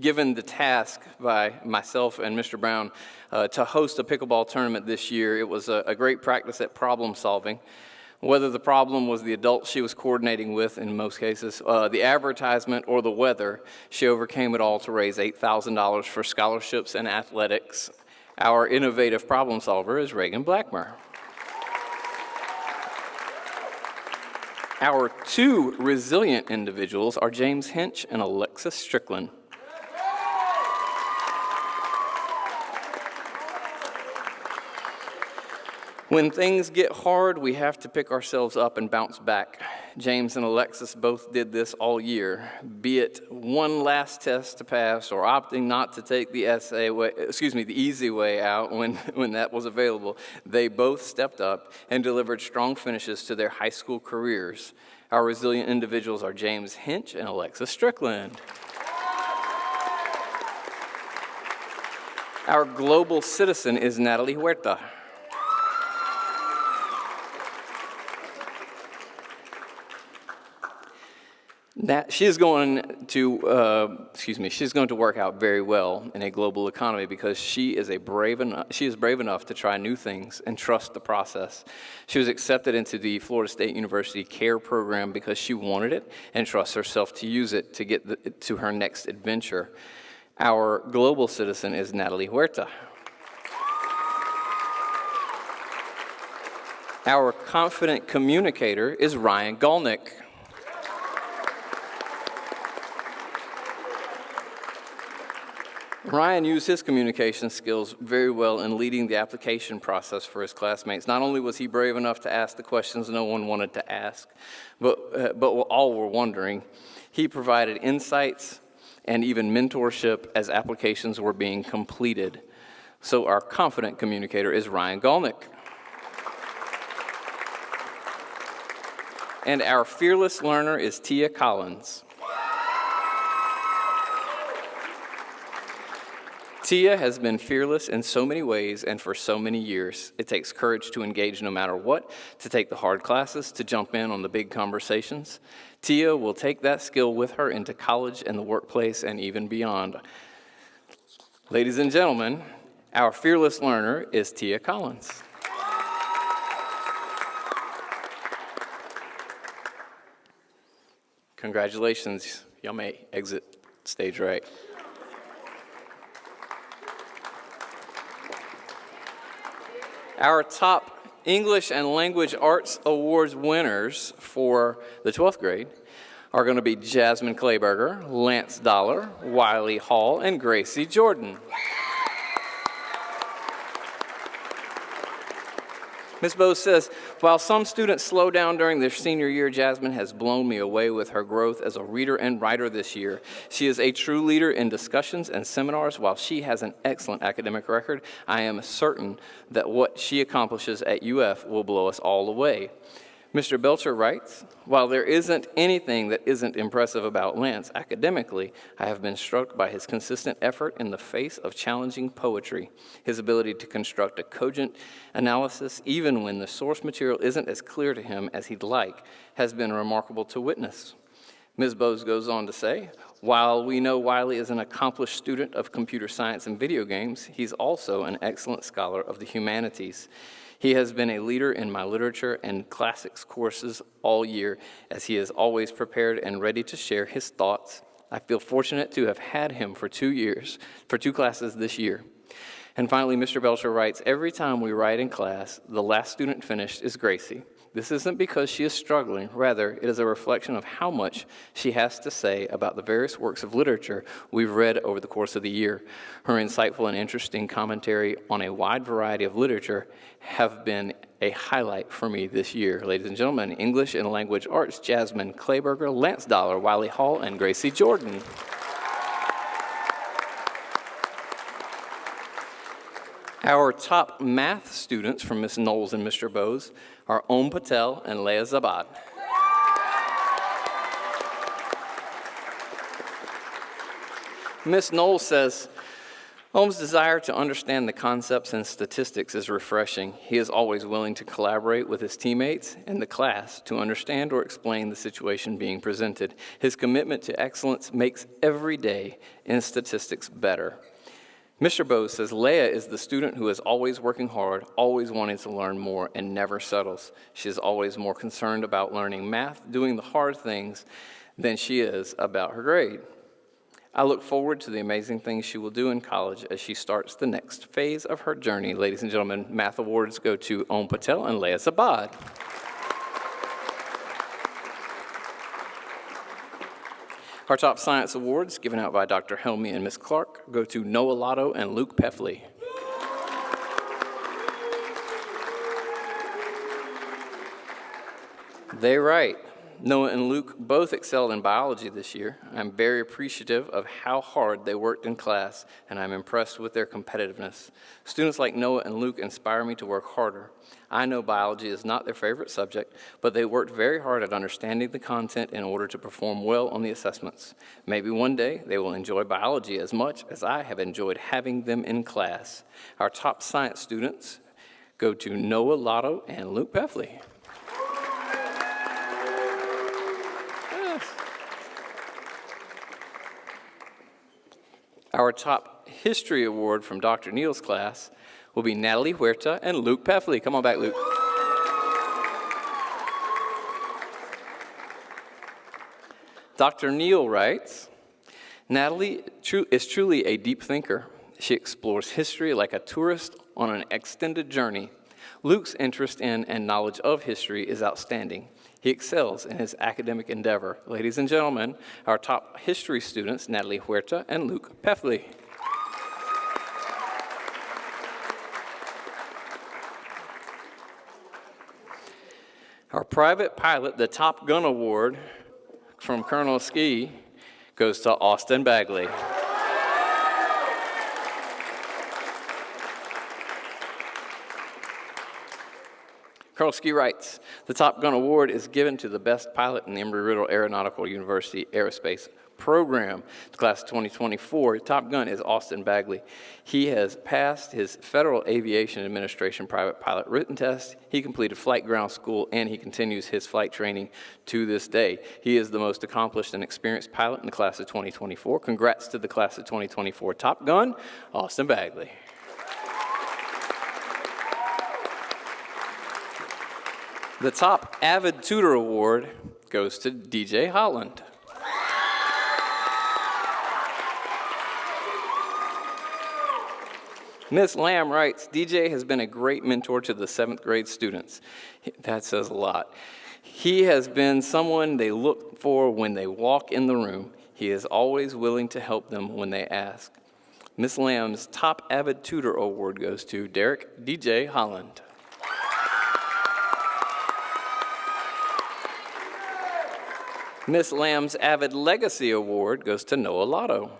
given the task by myself and Mr. Brown to host a pickleball tournament this year. It was a great practice at problem solving. Whether the problem was the adults she was coordinating with in most cases, the advertisement, or the weather, she overcame it all to raise $8,000 for scholarships and athletics. Our innovative problem solver is Reagan Blackmer. Our 2 resilient individuals are James Hinch and Alexis Strickland. When things get hard, we have to pick ourselves up and bounce back. James and Alexis both did this all year, be it one last test to pass or opting not to take the the easy way out when that was available. They both stepped up and delivered strong finishes to their high school careers. Our resilient individuals are James Hinch and Alexis Strickland. Our global citizen is Natalie Huerta. She's going to work out very well in a global economy because she is brave enough to try new things and trust the process. She was accepted into the Florida State University CARE program because she wanted it and trusts herself to use it to get to her next adventure. Our global citizen is Natalie Huerta. Our confident communicator is Ryan Golnick. Ryan used his communication skills very well in leading the application process for his classmates. Not only was he brave enough to ask the questions no one wanted to ask, but all were wondering, he provided insights and even mentorship as applications were being completed. So our confident communicator is Ryan Golnick. And our fearless learner is Tia Collins. Tia has been fearless in so many ways and for so many years. It takes courage to engage no matter what, to take the hard classes, to jump in on the big conversations. Tia will take that skill with her into college and the workplace and even beyond. Ladies and gentlemen, our fearless learner is Tia Collins. Congratulations. Y'all may exit stage right. Our top English and Language Arts Awards winners for the 12th grade are going to be Jasmine Clayberger, Lance Dollar, Wiley Hall, and Gracie Jordan. Ms. Bose says, while some students slow down during their senior year, Jasmine has blown me away with her growth as a reader and writer this year. She is a true leader in discussions and seminars. While she has an excellent academic record, I am certain that what she accomplishes at UF will blow us all away. Mr. Belcher writes, while there isn't anything that isn't impressive about Lance academically, I have been struck by his consistent effort in the face of challenging poetry. His ability to construct a cogent analysis, even when the source material isn't as clear to him as he'd like, has been remarkable to witness. Ms. Bose goes on to say, while we know Wiley is an accomplished student of computer science and video games, he's also an excellent scholar of the humanities. He has been a leader in my literature and classics courses all year, as he is always prepared and ready to share his thoughts. I feel fortunate to have had him for 2 classes this year. And finally, Mr. Belcher writes, every time we write in class, the last student finished is Gracie. This isn't because she is struggling. Rather, it is a reflection of how much she has to say about the various works of literature we've read over the course of the year. Her insightful and interesting commentary on a wide variety of literature have been a highlight for me this year. Ladies and gentlemen, English and Language Arts, Jasmine Clayberger, Lance Dollar, Wiley Hall, and Gracie Jordan. Our top math students from Ms. Knowles and Mr. Bose are Om Patel and Leah Zabad. Ms. Knowles says, Om's desire to understand the concepts and statistics is refreshing. He is always willing to collaborate with his teammates and the class to understand or explain the situation being presented. His commitment to excellence makes every day in statistics better. Mr. Bose says, Leah is the student who is always working hard, always wanting to learn more, and never settles. She is always more concerned about learning math, doing the hard things, than she is about her grade. I look forward to the amazing things she will do in college as she starts the next phase of her journey. Ladies and gentlemen, math awards go to Om Patel and Leah Zabad. Our top science awards, given out by Dr. Helmy and Ms. Clark, go to Noah Lotto and Luke Peffley. They write, Noah and Luke both excelled in biology this year. I'm very appreciative of how hard they worked in class, and I'm impressed with their competitiveness. Students like Noah and Luke inspire me to work harder. I know biology is not their favorite subject, but they worked very hard at understanding the content in order to perform well on the assessments. Maybe one day they will enjoy biology as much as I have enjoyed having them in class. Our top science students go to Noah Lotto and Luke Peffley. Our top history award from Dr. Neal's class will be Natalie Huerta and Luke Peffley. Come on back, Luke. Dr. Neal writes, Natalie is truly a deep thinker. She explores history like a tourist on an extended journey. Luke's interest in and knowledge of history is outstanding. He excels in his academic endeavor. Ladies and gentlemen, our top history students, Natalie Huerta and Luke Peffley. Our private pilot, the Top Gun Award from Colonel Ski, goes to Austin Bagley. Colonel Ski writes, the Top Gun Award is given to the best pilot in the Embry-Riddle Aeronautical University Aerospace program. The class of 2024, Top Gun is Austin Bagley. He has passed his Federal Aviation Administration private pilot written test. He completed flight ground school, and he continues his flight training to this day. He is the most accomplished and experienced pilot in the class of 2024. Congrats to the class of 2024 Top Gun, Austin Bagley. The top Avid Tutor Award goes to DJ Holland. Miss Lamb writes, DJ has been a great mentor to the 7th grade students. That says a lot. He has been someone they look for when they walk in the room. He is always willing to help them when they ask. Miss Lamb's top Avid Tutor Award goes to Derek DJ Holland. Miss Lamb's Avid Legacy Award goes to Noah Lotto.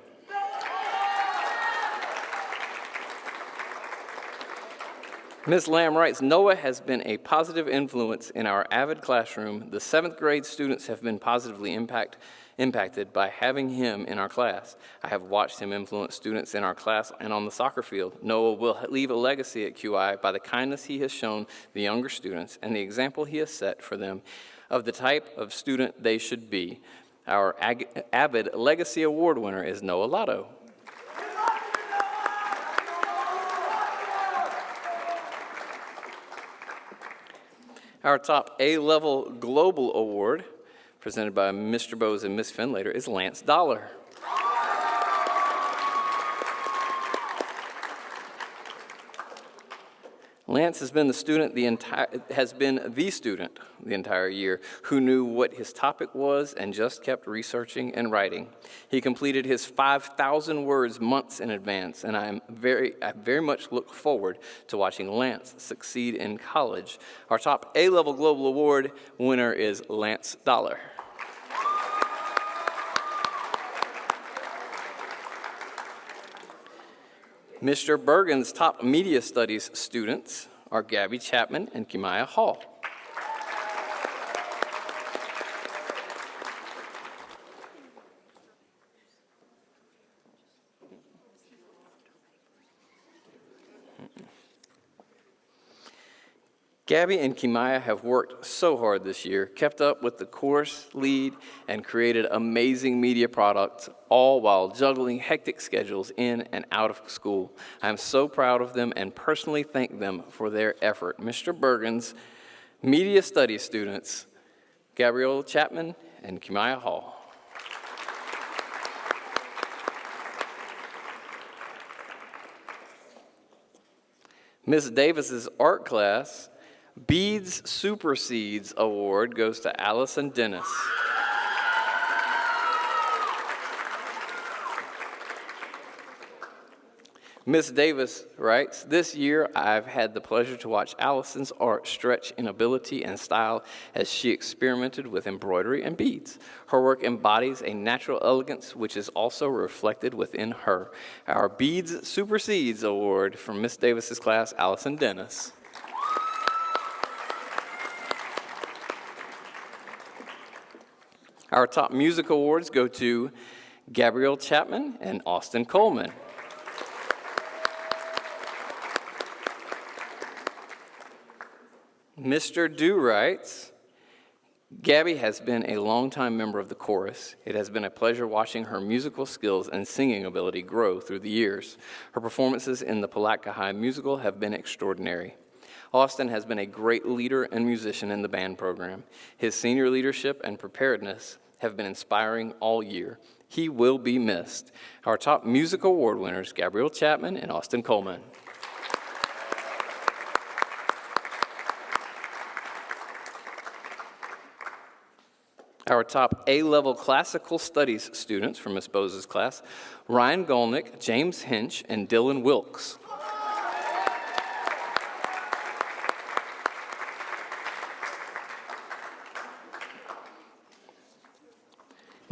Ms. Lamb writes, Noah has been a positive influence in our Avid classroom. The 7th grade students have been positively impacted by having him in our class. I have watched him influence students in our class and on the soccer field. Noah will leave a legacy at QI by the kindness he has shown the younger students and the example he has set for them of the type of student they should be. Our Avid Legacy Award winner is Noah Lotto. Our top A-level Global Award, presented by Mr. Bose and Ms. Finlater, is Lance Dollar. Lance has been the student the entire year who knew what his topic was and just kept researching and writing. He completed his 5,000 words months in advance, and I very much look forward to watching Lance succeed in college. Our top A-level Global Award winner is Lance Dollar. Mr. Bergen's top Media Studies students are Gabby Chapman and Kimaya Hall. Gabby and Kimaya have worked so hard this year, kept up with the course lead, and created amazing media products, all while juggling hectic schedules in and out of school. I am so proud of them and personally thank them for their effort. Mr. Bergen's Media Studies students, Gabrielle Chapman and Kimaya Hall. Ms. Davis's art class Beads Supersedes Award goes to Allison Dennis. Ms. Davis writes, this year I've had the pleasure to watch Allison's art stretch in ability and style as she experimented with embroidery and beads. Her work embodies a natural elegance which is also reflected within her. Our Beads Supersedes Award from Ms. Davis's class, Allison Dennis. Our top music awards go to Gabrielle Chapman and Austin Coleman. Mr. Dew writes, Gabby has been a longtime member of the chorus. It has been a pleasure watching her musical skills and singing ability grow through the years. Her performances in the Palatka High musical have been extraordinary. Austin has been a great leader and musician in the band program. His senior leadership and preparedness have been inspiring all year. He will be missed. Our top music award winners, Gabrielle Chapman and Austin Coleman. Our top A-level classical studies students from Ms. Bose's class, Ryan Golnick, James Hinch, and Dylan Wilkes.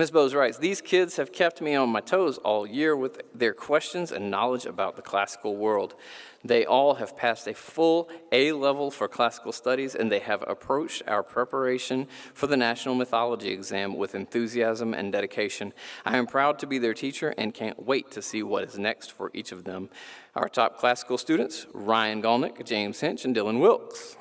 Ms. Bowes writes, "These kids have kept me on my toes all year with their questions and knowledge about the classical world. They all have passed a full A level for classical studies, and they have approached our preparation for the National Mythology exam with enthusiasm and dedication. I am proud to be their teacher and can't wait to see what is next for each of them." Our top classical students, Ryan Golnick, James Hinch, and Dylan Wilkes.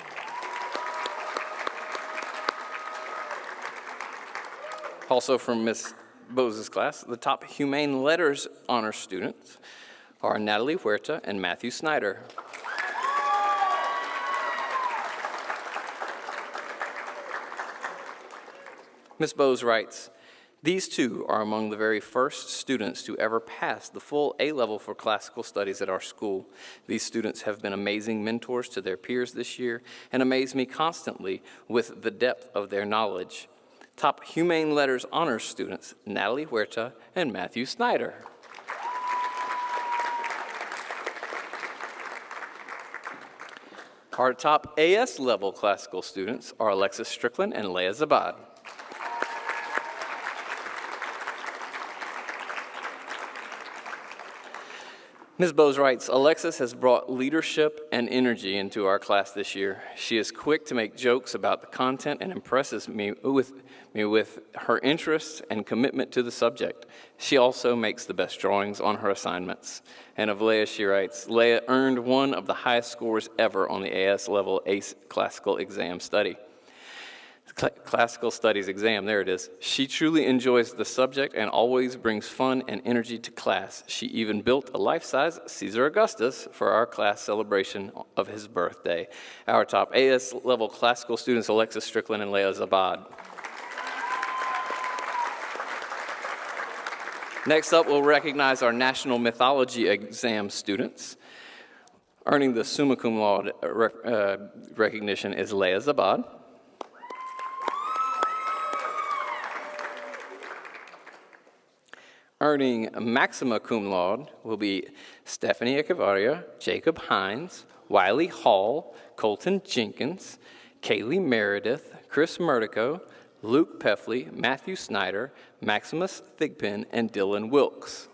Also from Ms. Bowes' class, the top Humane Letters honor students are Natalie Huerta and Matthew Snyder. Ms. Bowes writes, "These two are among the very first students to ever pass the full A level for classical studies at our school. These students have been amazing mentors to their peers this year and amaze me constantly with the depth of their knowledge." Top Humane Letters honors students, Natalie Huerta and Matthew Snyder. Our top AS level classical students are Alexis Strickland and Leah Zabad. Ms. Bowes writes, "Alexis has brought leadership and energy into our class this year. She is quick to make jokes about the content and impresses me with her interest and commitment to the subject. She also makes the best drawings on her assignments." And of Leah, she writes, "Leah earned one of the highest scores ever on the AS level ACE classical exam study." Classical Studies exam, there it is. "She truly enjoys the subject and always brings fun and energy to class. She even built a life-size Caesar Augustus for our class celebration of his birthday." Our top AS level classical students, Alexis Strickland and Leah Zabad. Next up, we'll recognize our National Mythology exam students. Earning the summa cum laude recognition is Leah Zabad. Earning maxima cum laude will be Stephanie Echevarria, Jacob Hines, Wiley Hall, Colton Jenkins, Kaylee Meredith, Chris Murdico, Luke Peffley, Matthew Snyder, Maximus Thigpen, and Dylan Wilkes.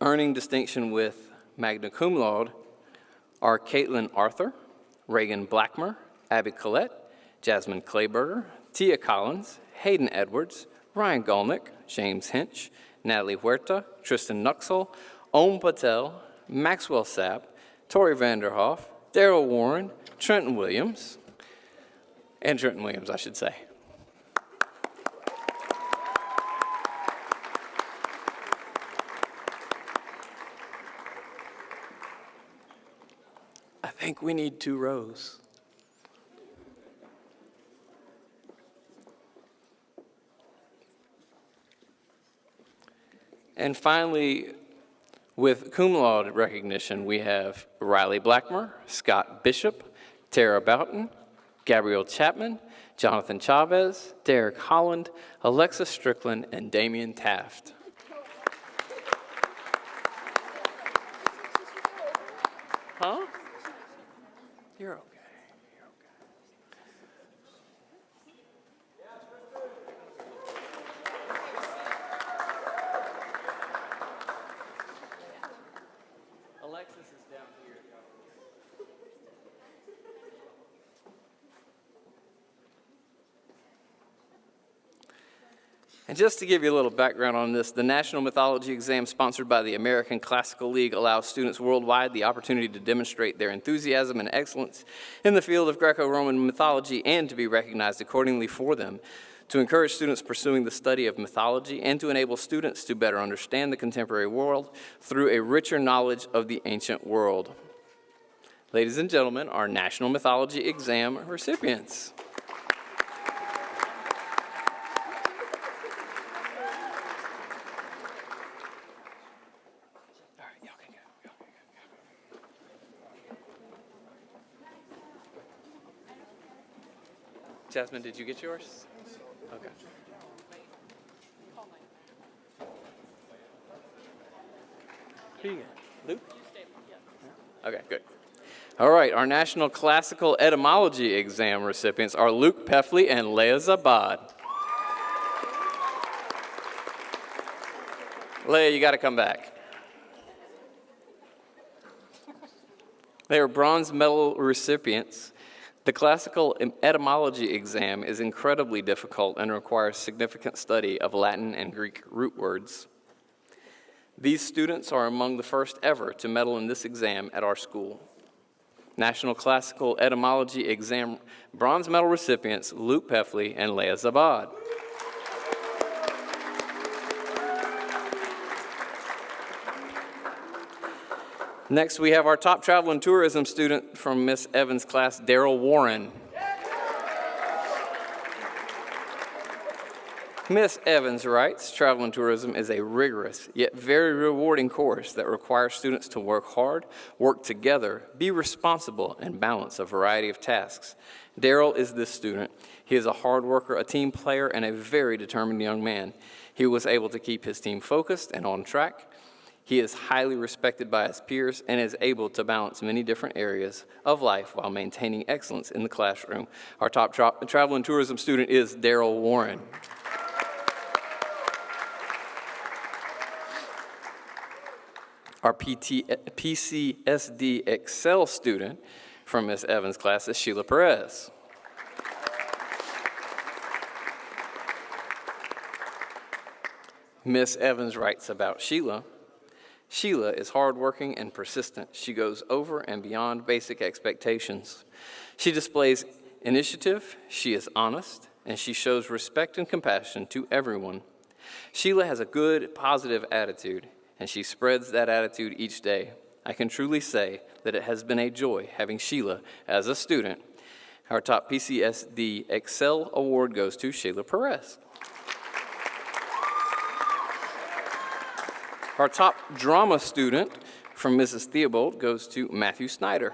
Earning distinction with magna cum laude are Caitlin Arthur, Reagan Blackmer, Abby Collette, Jasmine Clayberger, Tia Collins, Hayden Edwards, Ryan Golnick, James Hinch, Natalie Huerta, Tristan Nuxel, Om Patel, Maxwell Sapp, Tori Vanderhoff, Daryl Warren, Trenton Williams, I should say. I think we need 2 rows. And finally, with cum laude recognition, we have Riley Blackmer, Scott Bishop, Tara Boughton, Gabrielle Chapman, Jonathan Chavez, Derek Holland, Alexis Strickland, and Damian Taft. Huh? You're okay. Alexis is down here. And just to give you a little background on this, the National Mythology exam sponsored by the American Classical League allows students worldwide the opportunity to demonstrate their enthusiasm and excellence in the field of Greco-Roman mythology and to be recognized accordingly for them, to encourage students pursuing the study of mythology and to enable students to better understand the contemporary world through a richer knowledge of the ancient world. Ladies and gentlemen, our National Mythology exam recipients. Jasmine, did you get yours? Okay. Here you go. Luke? Okay, good. All right, our National Classical Etymology Exam recipients are Luke Peffley and Leah Zabad. Leah, you got to come back. They are bronze medal recipients. The classical etymology exam is incredibly difficult and requires significant study of Latin and Greek root words. These students are among the first ever to medal in this exam at our school. National Classical Etymology Exam bronze medal recipients Luke Peffley and Leah Zabad. Next, we have our top travel and tourism student from Miss Evans' class, Daryl Warren. Miss Evans writes, travel and tourism is a rigorous yet very rewarding course that requires students to work hard, work together, be responsible, and balance a variety of tasks. Daryl is this student. He is a hard worker, a team player, and a very determined young man. He was able to keep his team focused and on track. He is highly respected by his peers and is able to balance many different areas of life while maintaining excellence in the classroom. Our top travel and tourism student is Daryl Warren. Our PCSD Excel student from Miss Evans' class is Sheila Perez. Miss Evans writes about Sheila. Sheila is hardworking and persistent. She goes over and beyond basic expectations. She displays initiative, she is honest, and she shows respect and compassion to everyone. Sheila has a good, positive attitude, and she spreads that attitude each day. I can truly say that it has been a joy having Sheila as a student. Our top PCSD Excel Award goes to Sheila Perez. Our top drama student from Mrs. Theobald goes to Matthew Snyder.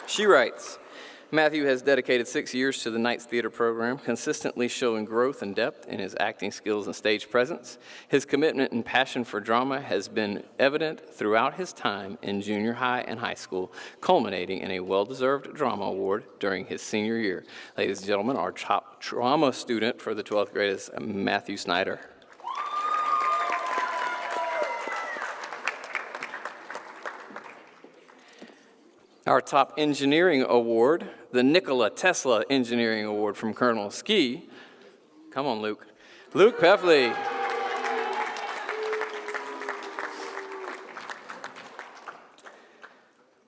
She writes, Matthew has dedicated 6 years to the Knights Theater program, consistently showing growth and depth in his acting skills and stage presence. His commitment and passion for drama has been evident throughout his time in junior high and high school, culminating in a well-deserved drama award during his senior year. Ladies and gentlemen, our top drama student for the 12th grade is Matthew Snyder. Our top engineering award, the Nikola Tesla Engineering Award from Colonel Ski. Come on, Luke. Luke Peffley.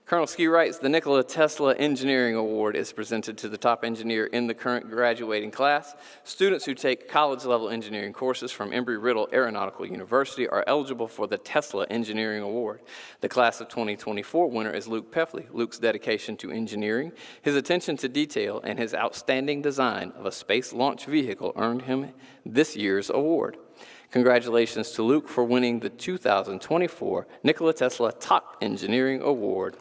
Colonel Ski writes, the Nikola Tesla Engineering Award is presented to the top engineer in the current graduating class. Students who take college-level engineering courses from Embry-Riddle Aeronautical University are eligible for the Tesla Engineering Award. The class of 2024 winner is Luke Peffley. Luke's dedication to engineering, his attention to detail, and his outstanding design of a space launch vehicle earned him this year's award. Congratulations to Luke for winning the 2024 Nikola Tesla Top Engineering Award.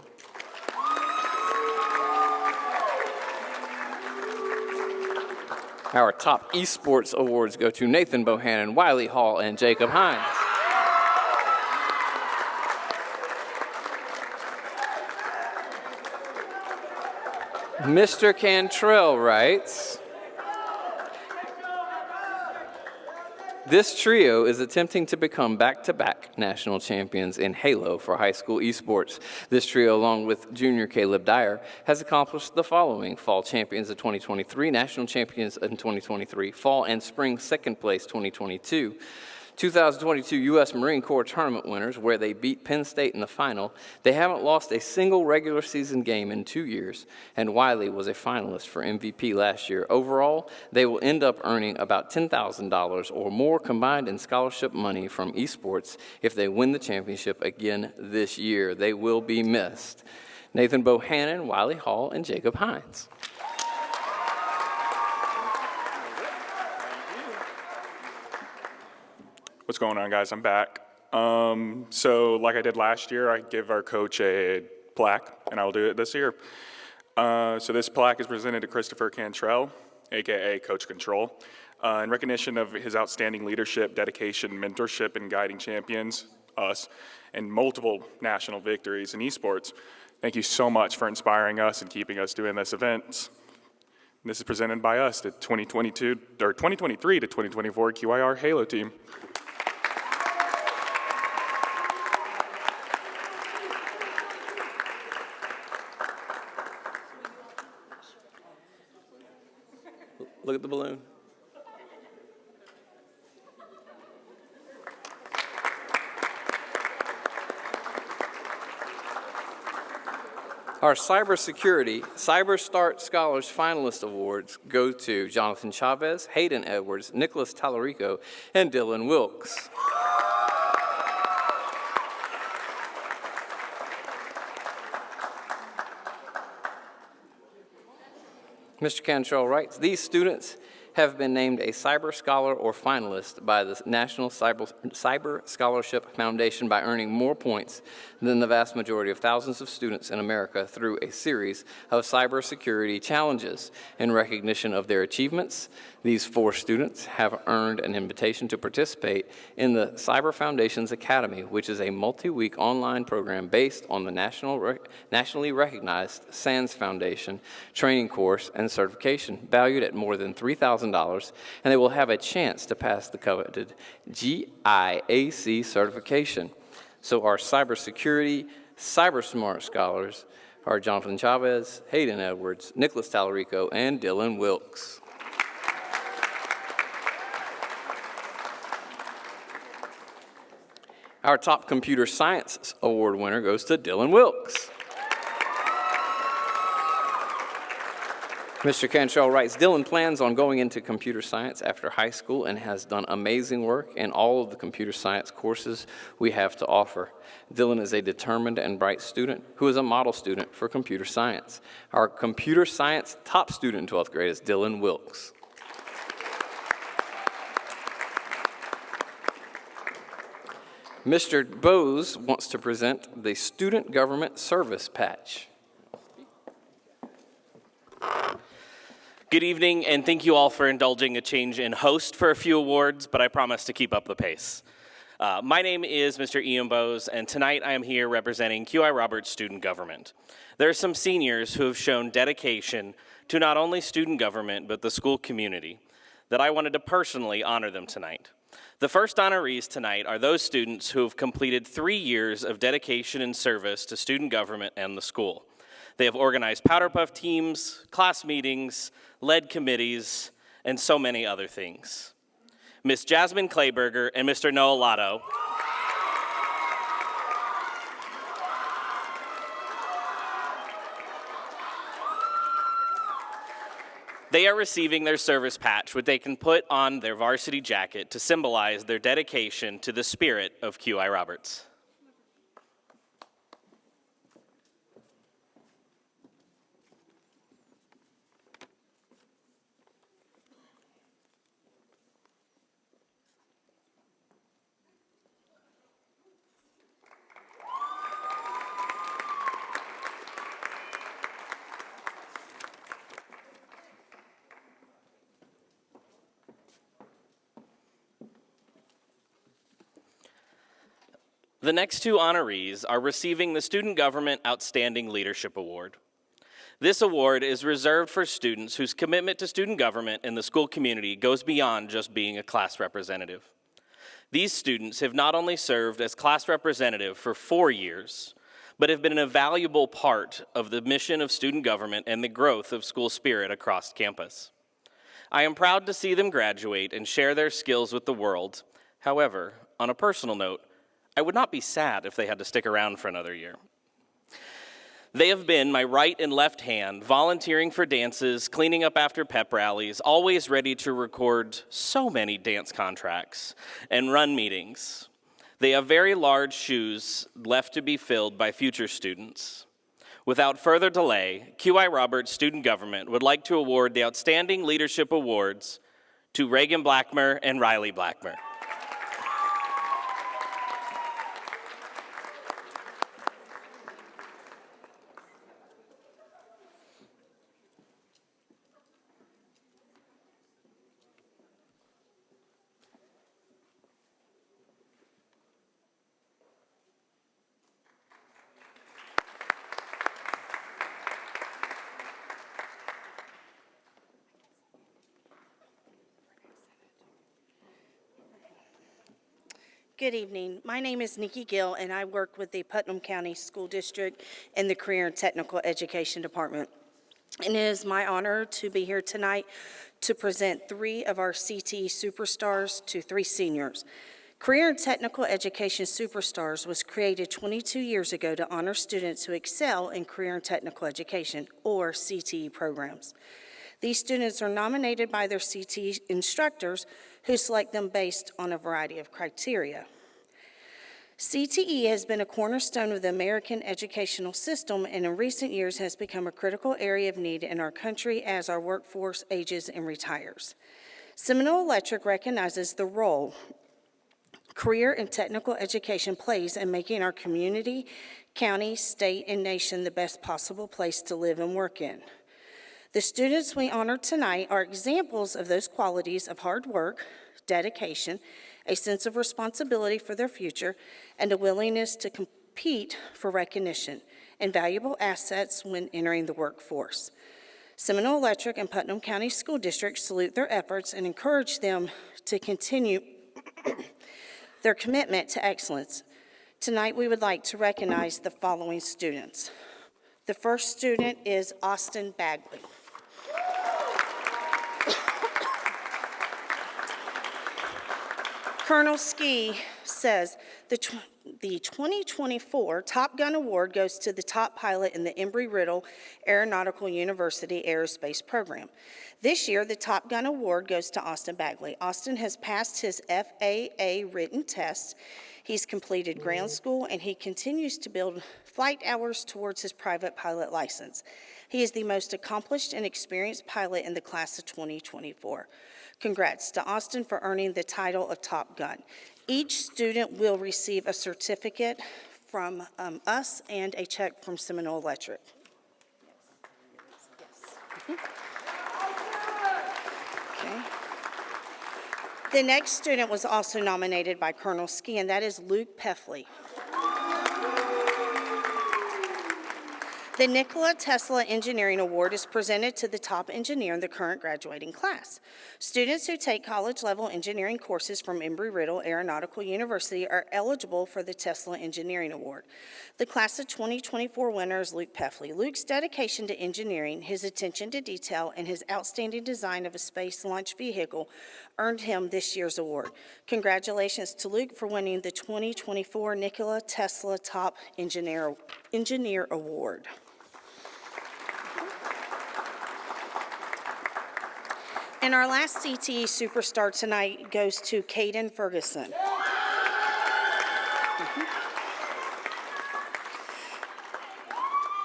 Our top esports awards go to Nathan Bohannon, Wiley Hall, and Jacob Hines. Mr. Cantrell writes, this trio is attempting to become back-to-back national champions in Halo for high school esports. This trio, along with junior Caleb Dyer, has accomplished the following: fall champions of 2023, national champions in 2023, fall and spring second place 2022, 2022 U.S. Marine Corps tournament winners, where they beat Penn State in the final. They haven't lost a single regular season game in 2 years, and Wiley was a finalist for MVP last year. Overall, they will end up earning about $10,000 or more combined in scholarship money from esports if they win the championship again this year. They will be missed. Nathan Bohannon, Wiley Hall, and Jacob Hines. What's going on, guys? I'm back. So like I did last year, I give our coach a plaque, and I will do it this year. So this plaque is presented to Christopher Cantrell, AKA Coach Control. in recognition of his outstanding leadership, dedication, mentorship, and guiding champions, us, and multiple national victories in esports. Thank you so much for inspiring us and keeping us doing this event. This is presented by us, the 2023 to 2024 QIR Halo team. Look at the balloon. Our cybersecurity CyberStart Scholars Finalist Awards go to Jonathan Chavez, Hayden Edwards, Nicholas Tallarico, and Dylan Wilkes. Mr. Cantrell writes, these students have been named a Cyber Scholar or finalist by the National Cyber Scholarship Foundation by earning more points than the vast majority of thousands of students in America through a series of cybersecurity challenges. In recognition of their achievements, these 4 students have earned an invitation to participate in the Cyber Foundation's Academy, which is a multi-week online program based on the nationally recognized SANS Foundation training course and certification, valued at more than $3,000, and they will have a chance to pass the coveted GIAC certification. So our cybersecurity, CyberSmart scholars are Jonathan Chavez, Hayden Edwards, Nicholas Tallarico, and Dylan Wilkes. Our top computer science award winner goes to Dylan Wilkes. Mr. Cantrell writes, Dylan plans on going into computer science after high school and has done amazing work in all of the computer science courses we have to offer. Dylan is a determined and bright student who is a model student for computer science. Our computer science top student in 12th grade is Dylan Wilkes. Mr. Bose wants to present the Student Government Service Patch. Good evening, and thank you all for indulging a change in host for a few awards, but I promise to keep up the pace. My name is Mr. Ian Bose, and tonight I am here representing QI Roberts Student Government. There are some seniors who have shown dedication to not only student government, but the school community, that I wanted to personally honor them tonight. The first honorees tonight are those students who have completed 3 years of dedication and service to student government and the school. They have organized Powder Puff teams, class meetings, led committees, and so many other things. Miss Jasmine Clayberger and Mr. Noah Lotto they are receiving their service patch, which they can put on their varsity jacket to symbolize their dedication to the spirit of QI Roberts. The next 2 honorees are receiving the Student Government Outstanding Leadership Award. This award is reserved for students whose commitment to student government and the school community goes beyond just being a class representative. These students have not only served as class representative for 4 years, but have been a valuable part of the mission of student government and the growth of school spirit across campus. I am proud to see them graduate and share their skills with the world. However, on a personal note, I would not be sad if they had to stick around for another year. They have been my right and left hand, volunteering for dances, cleaning up after pep rallies, always ready to record so many dance contracts and run meetings. They have very large shoes left to be filled by future students. Without further delay, QI Roberts Student Government would like to award the Outstanding Leadership Awards to Reagan Blackmer and Riley Blackmer. Good evening. My name is Nikki Gill, and I work with the Putnam County School District in the Career and Technical Education Department. And it is my honor to be here tonight to present 3 of our CTE Superstars to 3 seniors. Career and Technical Education Superstars was created 22 years ago to honor students who excel in career and technical education, or CTE programs. These students are nominated by their CTE instructors, who select them based on a variety of criteria. CTE has been a cornerstone of the American educational system and in recent years has become a critical area of need in our country as our workforce ages and retires. Seminole Electric recognizes the role career and technical education plays in making our community, county, state, and nation the best possible place to live and work in. The students we honor tonight are examples of those qualities of hard work, dedication, a sense of responsibility for their future, and a willingness to compete for recognition and valuable assets when entering the workforce. Seminole Electric and Putnam County School District salute their efforts and encourage them to continue their commitment to excellence. Tonight, we would like to recognize the following students. The first student is Austin Bagley. Colonel Ski says the 2024 Top Gun Award goes to the top pilot in the Embry-Riddle Aeronautical University Aerospace Program. This year, the Top Gun Award goes to Austin Bagley. Austin has passed his FAA written test. He's completed ground school, and he continues to build flight hours towards his private pilot license. He is the most accomplished and experienced pilot in the class of 2024. Congrats to Austin for earning the title of Top Gun. Each student will receive a certificate from us and a check from Seminole Electric. Okay. The next student was also nominated by Colonel Ski, and that is Luke Peffley. The Nikola Tesla Engineering Award is presented to the top engineer in the current graduating class. Students who take college-level engineering courses from Embry-Riddle Aeronautical University are eligible for the Tesla Engineering Award. The class of 2024 winner is Luke Peffley. Luke's dedication to engineering, his attention to detail, and his outstanding design of a space launch vehicle earned him this year's award. Congratulations to Luke for winning the 2024 Nikola Tesla Top Engineer Award. And our last CTE Superstar tonight goes to Caden Ferguson.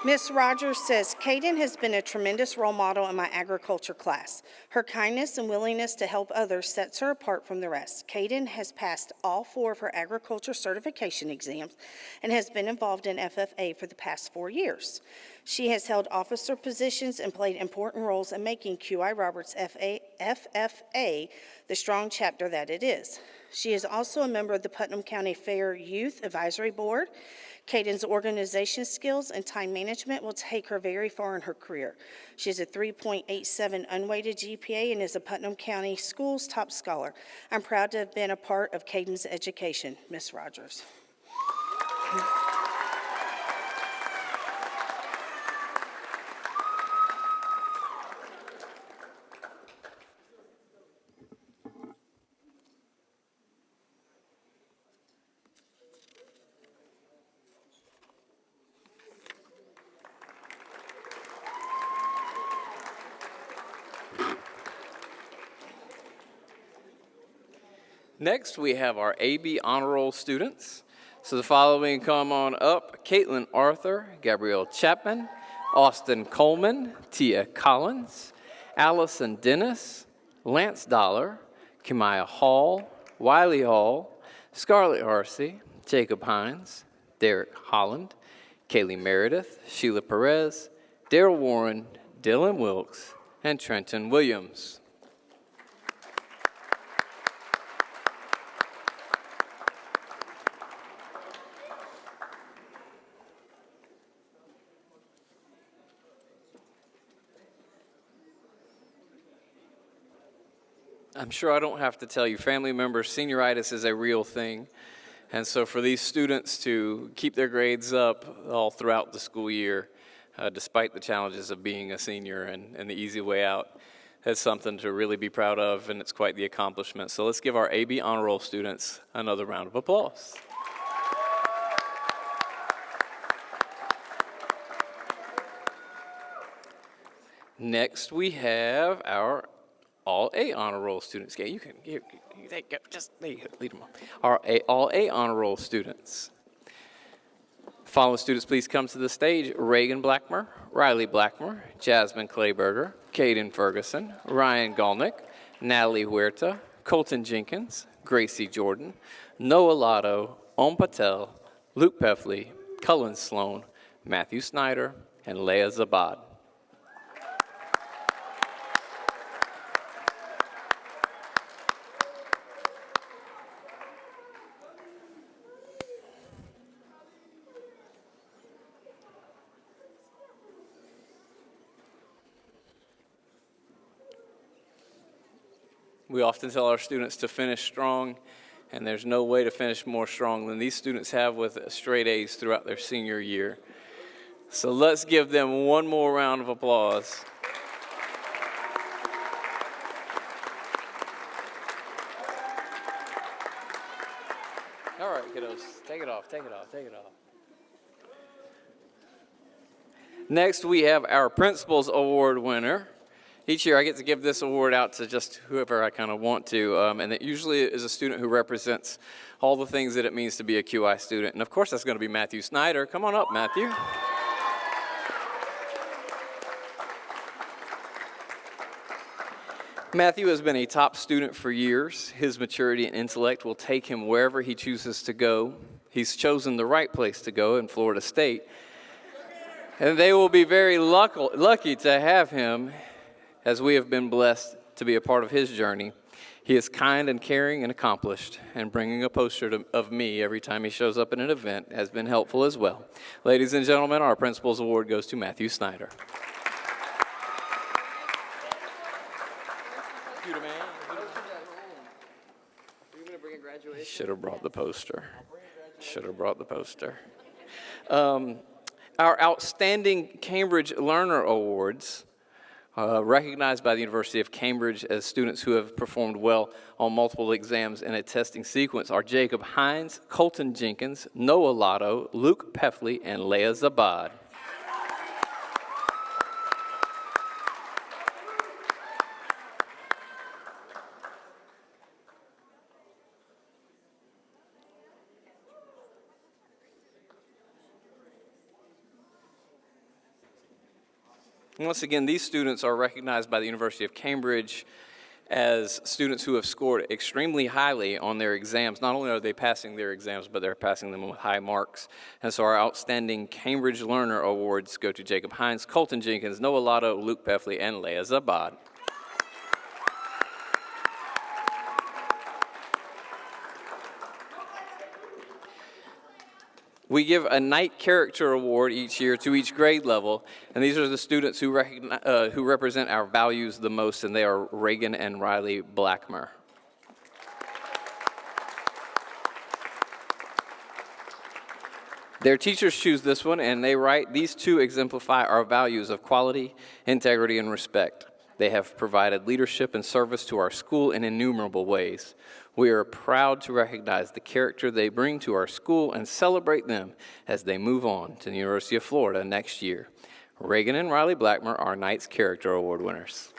Ms. Rogers says, Caden has been a tremendous role model in my agriculture class. Her kindness and willingness to help others sets her apart from the rest. Caden has passed all 4 of her agriculture certification exams and has been involved in FFA for the past 4 years. She has held officer positions and played important roles in making QI Roberts FFA the strong chapter that it is. She is also a member of the Putnam County Fair Youth Advisory Board. Caden's organization skills and time management will take her very far in her career. She has a 3.87 unweighted GPA and is a Putnam County Schools top scholar. I'm proud to have been a part of Caden's education. Ms. Rogers. Next, we have our AB Honor Roll students. So the following come on up: Caitlin Arthur, Gabrielle Chapman, Austin Coleman, Tia Collins, Allison Dennis, Lance Dollar, Kimaya Hall, Wiley Hall, Scarlett Harsey, Jacob Hines, Derek Holland, Kaylee Meredith, Sheila Perez, Daryl Warren, Dylan Wilkes, and Trenton Williams. I'm sure I don't have to tell you, family members, senioritis is a real thing. And so for these students to keep their grades up all throughout the school year, despite the challenges of being a senior and the easy way out, that's something to really be proud of, and it's quite the accomplishment. So let's give our AB Honor Roll students another round of applause. Next, we have our All A Honor Roll students. Yeah, you can, they go, just there you go, lead them on. Our All A Honor Roll students. Following students, please come to the stage. Reagan Blackmer, Riley Blackmer, Jasmine Clayberger, Caden Ferguson, Ryan Galnick, Natalie Huerta, Colton Jenkins, Gracie Jordan, Noah Lotto, Om Patel, Luke Peffley, Cullen Sloan, Matthew Snyder, and Leah Zabad. We often tell our students to finish strong, and there's no way to finish more strong than these students have with straight A's throughout their senior year. So let's give them one more round of applause. All right, kiddos, take it off, take it off, take it off. Next, we have our Principals Award winner. Each year I get to give this award out to just whoever I kind of want to, and it usually is a student who represents all the things that it means to be a QI student. And of course that's going to be Matthew Snyder. Come on up, Matthew. Matthew has been a top student for years. His maturity and intellect will take him wherever he chooses to go. He's chosen the right place to go in Florida State, and they will be very lucky to have him, as we have been blessed to be a part of his journey. He is kind and caring and accomplished, and bringing a poster of me every time he shows up at an event has been helpful as well. Ladies and gentlemen, our Principal's Award goes to Matthew Snyder. Should have brought the poster. Should have brought the poster. Our Outstanding Cambridge Learner Awards, recognized by the University of Cambridge as students who have performed well on multiple exams in a testing sequence, are Jacob Hines, Colton Jenkins, Noah Lotto, Luke Peffley, and Leah Zabad. Once again, these students are recognized by the University of Cambridge as students who have scored extremely highly on their exams. Not only are they passing their exams, but they're passing them with high marks. And so our Outstanding Cambridge Learner Awards go to Jacob Hines, Colton Jenkins, Noah Lotto, Luke Peffley, and Leah Zabad. We give a Knight Character Award each year to each grade level, and these are the students who represent our values the most, and they are Reagan and Riley Blackmer. Their teachers choose this one, and they write, "These two exemplify our values of quality, integrity, and respect. They have provided leadership and service to our school in innumerable ways. We are proud to recognize the character they bring to our school and celebrate them as they move on to the University of Florida next year." Reagan and Riley Blackmer are Knight's Character Award winners.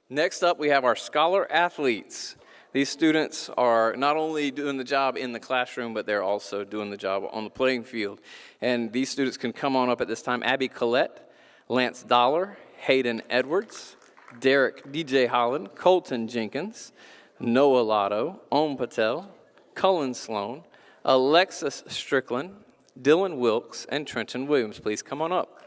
Next up, we have our Scholar Athletes. These students are not only doing the job in the classroom, but they're also doing the job on the playing field. And these students can come on up at this time. Abby Collette, Lance Dollar, Hayden Edwards, Derek DJ Holland, Colton Jenkins, Noah Lotto, Om Patel, Cullen Sloan, Alexis Strickland, Dylan Wilkes, and Trenton Williams. Please come on up.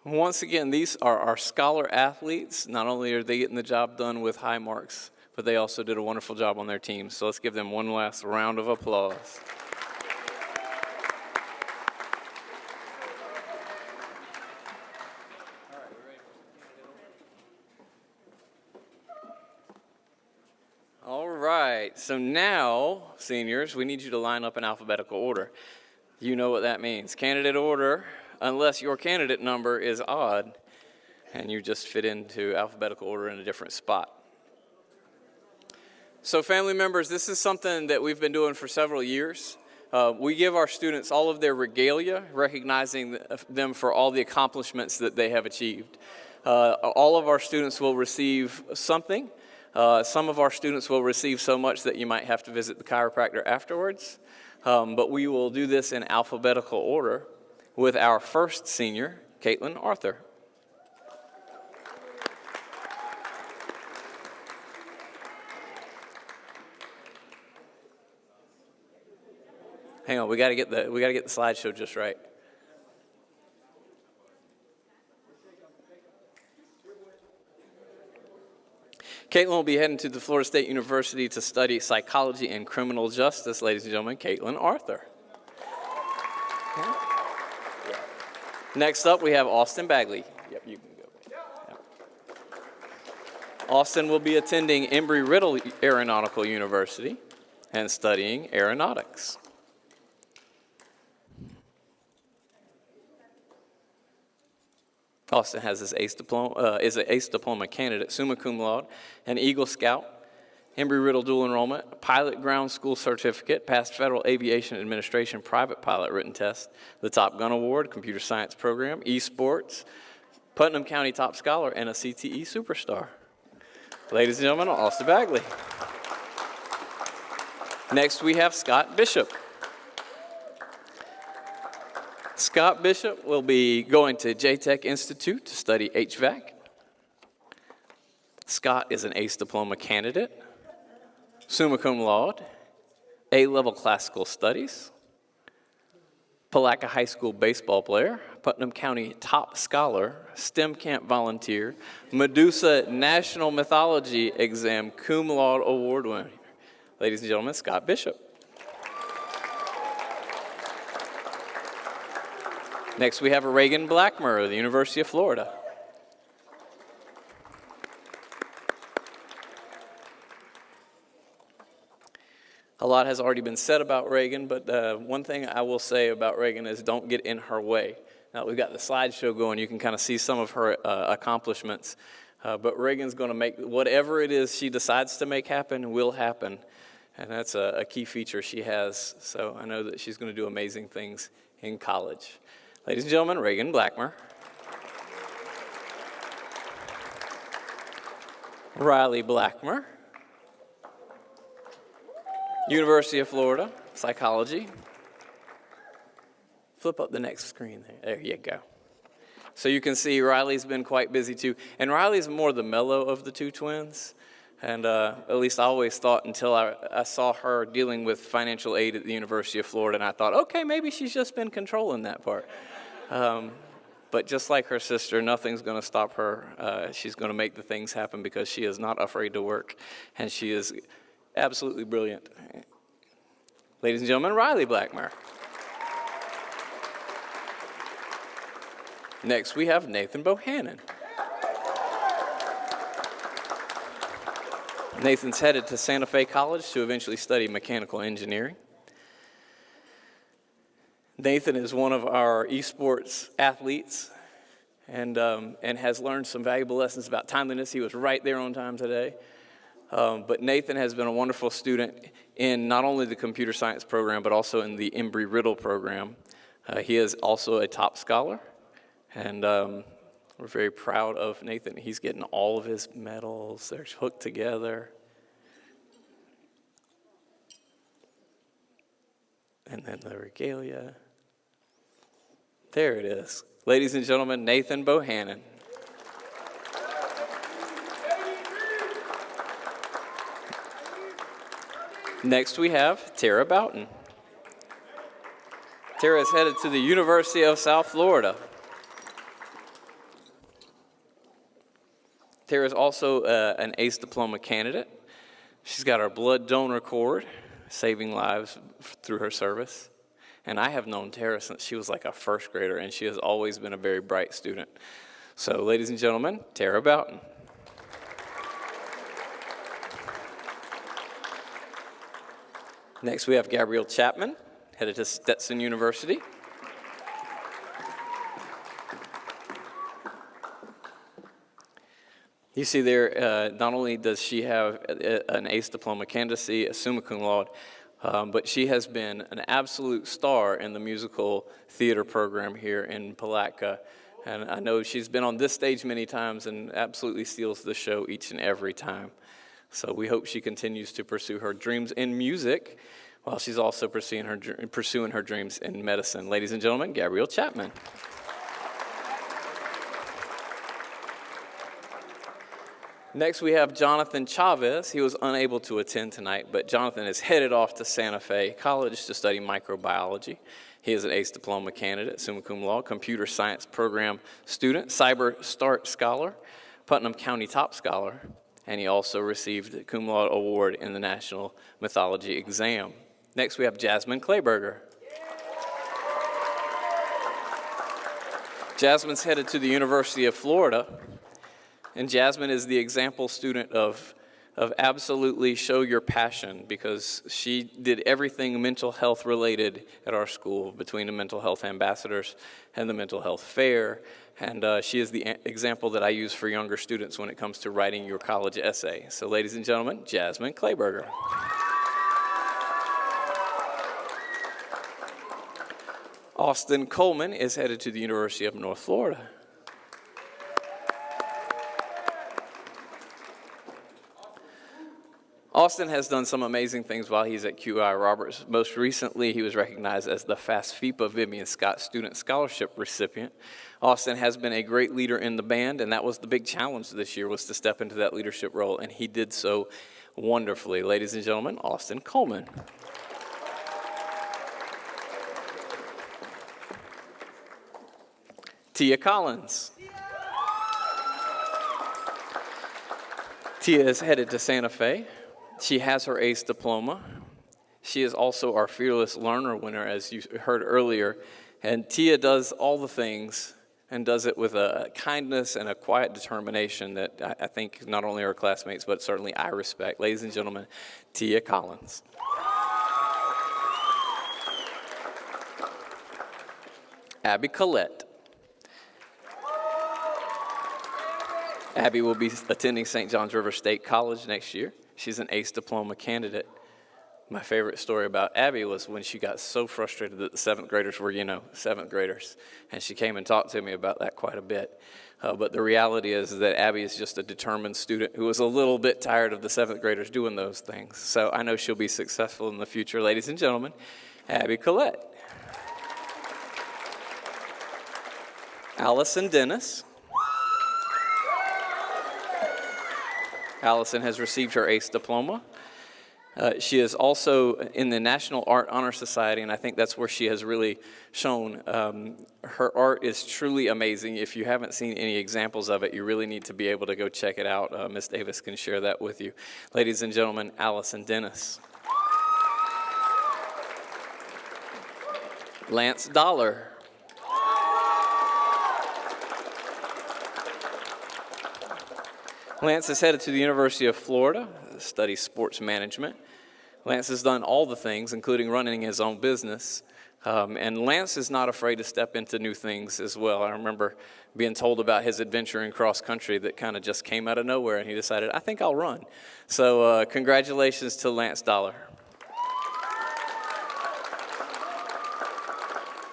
Once again, these are our scholar athletes. Not only are they getting the job done with high marks, but they also did a wonderful job on their team. So let's give them one last round of applause. All right, so now, seniors, we need you to line up in alphabetical order. You know what that means. Candidate order, unless your candidate number is odd, and you just fit into alphabetical order in a different spot. So family members, this is something that we've been doing for several years. We give our students all of their regalia, recognizing them for all the accomplishments that they have achieved. All of our students will receive something. Some of our students will receive so much that you might have to visit the chiropractor afterwards. But we will do this in alphabetical order with our first senior, Caitlin Arthur. Hang on, we got to get the slideshow just right. Caitlin will be heading to the Florida State University to study psychology and criminal justice. Ladies and gentlemen, Caitlin Arthur. Next up, we have Austin Bagley. Yep, you can go. Yep. Austin will be attending Embry-Riddle Aeronautical University and studying aeronautics. Austin has his is an ACE diploma candidate, summa cum laude, an Eagle Scout, Embry-Riddle dual enrollment, pilot ground school certificate, passed Federal Aviation Administration private pilot written test, the Top Gun Award, computer science program, esports, Putnam County top scholar, and a CTE superstar. Ladies and gentlemen, Austin Bagley. Next, we have Scott Bishop. Scott Bishop will be going to J-Tech Institute to study HVAC. Scott is an ACE diploma candidate, summa cum laude, A-level classical studies, Palaca High School baseball player, Putnam County top scholar, STEM camp volunteer, Medusa National Mythology Exam cum laude award winner. Ladies and gentlemen, Scott Bishop. Next, we have Reagan Blackmer of the University of Florida. A lot has already been said about Reagan, but one thing I will say about Reagan is don't get in her way. Now, we've got the slideshow going. You can kind of see some of her accomplishments. But Reagan's going to make whatever it is she decides to make happen will happen. And that's a key feature she has. So I know that she's going to do amazing things in college. Ladies and gentlemen, Reagan Blackmer. Riley Blackmer. University of Florida, psychology. Flip up the next screen there. There you go. So you can see Riley's been quite busy too. And Riley's more the mellow of the two twins. And at least I always thought until I saw her dealing with financial aid at the University of Florida, and I thought, okay, maybe she's just been controlling that part. But just like her sister, nothing's going to stop her. She's going to make the things happen because she is not afraid to work, and she is absolutely brilliant. Ladies and gentlemen, Riley Blackmer. Next, we have Nathan Bohannon. Nathan's headed to Santa Fe College to eventually study mechanical engineering. Nathan is one of our esports athletes and has learned some valuable lessons about timeliness. He was right there on time today. But Nathan has been a wonderful student in not only the computer science program, but also in the Embry-Riddle program. He is also a top scholar, and we're very proud of Nathan. He's getting all of his medals. They're hooked together. And then the regalia. There it is. Ladies and gentlemen, Nathan Bohannon. Next we have Tara Boughton. Tara is headed to the University of South Florida. Tara is also an ACE diploma candidate. She's got our blood donor cord, saving lives through her service. And I have known Tara since she was like a first grader, and she has always been a very bright student. So, ladies and gentlemen, Tara Boughton. Next, we have Gabrielle Chapman, headed to Stetson University. You see there, not only does she have an ACE diploma candidacy, a summa cum laude, but she has been an absolute star in the musical theater program here in Palatka. And I know she's been on this stage many times and absolutely steals the show each and every time. So we hope she continues to pursue her dreams in music while she's also pursuing her dreams in medicine. Ladies and gentlemen, Gabrielle Chapman. Next, we have Jonathan Chavez. He was unable to attend tonight, but Jonathan is headed off to Santa Fe College to study microbiology. He is an ACE diploma candidate, summa cum laude, computer science program student, Cyber Start Scholar, Putnam County Top Scholar, and he also received the cum laude award in the National Mythology exam. Next, we have Jasmine Clayberger. Jasmine's headed to the University of Florida. And Jasmine is the example student of absolutely show your passion, because she did everything mental health related at our school between the mental health ambassadors and the mental health fair. And she is the example that I use for younger students when it comes to writing your college essay. So ladies and gentlemen, Jasmine Clayberger. Austin Coleman is headed to the University of North Florida. Austin has done some amazing things while he's at QI Roberts. Most recently, he was recognized as the FASFIPA Vivian Scott Student Scholarship recipient. Austin has been a great leader in the band, and that was the big challenge this year, was to step into that leadership role, and he did so wonderfully. Ladies and gentlemen, Austin Coleman. Tia Collins. Tia is headed to Santa Fe. She has her ACE diploma. She is also our Fearless Learner winner, as you heard earlier. And Tia does all the things and does it with a kindness and a quiet determination that I think not only our classmates, but certainly I respect. Ladies and gentlemen, Tia Collins. Abby Collette. Abby will be attending St. John's River State College next year. She's an ACE diploma candidate. My favorite story about Abby was when she got so frustrated that the seventh graders were, seventh graders. And she came and talked to me about that quite a bit. But the reality is that Abby is just a determined student who was a little bit tired of the seventh graders doing those things. So I know she'll be successful in the future. Ladies and gentlemen, Abby Collette. Allison Dennis. Allison has received her ACE diploma. She is also in the National Art Honor Society, and I think that's where she has really shown. Her art is truly amazing. If you haven't seen any examples of it, you really need to be able to go check it out. Ms. Davis can share that with you. Ladies and gentlemen, Allison Dennis. Lance Dollar. Lance is headed to the University of Florida, studies sports management. Lance has done all the things, including running his own business. And Lance is not afraid to step into new things as well. I remember being told about his adventure in cross country that kind of just came out of nowhere, and he decided, I think I'll run. So congratulations to Lance Dollar.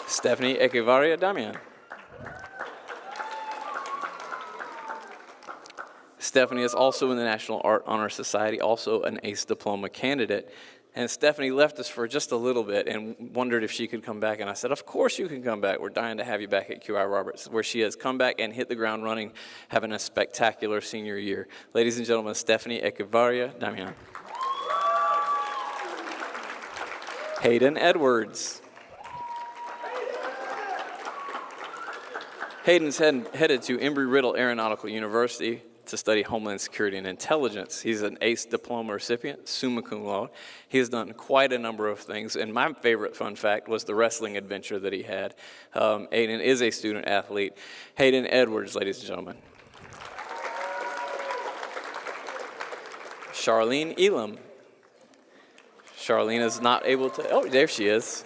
Stephanie Echevarria Damian. Stephanie is also in the National Art Honor Society, also an ACE diploma candidate. And Stephanie left us for just a little bit and wondered if she could come back. And I said, of course you can come back. We're dying to have you back at QI Roberts, where she has come back and hit the ground running, having a spectacular senior year. Ladies and gentlemen, Stephanie Echevarria Damian. Hayden Edwards. Hayden's headed to Embry-Riddle Aeronautical University. to study Homeland Security and Intelligence. He's an ACE diploma recipient, summa cum laude. He has done quite a number of things, and my favorite fun fact was the wrestling adventure that he had. Aiden is a student athlete. Hayden Edwards, ladies and gentlemen. Charlene Elam. Charlene is not able to, oh, there she is.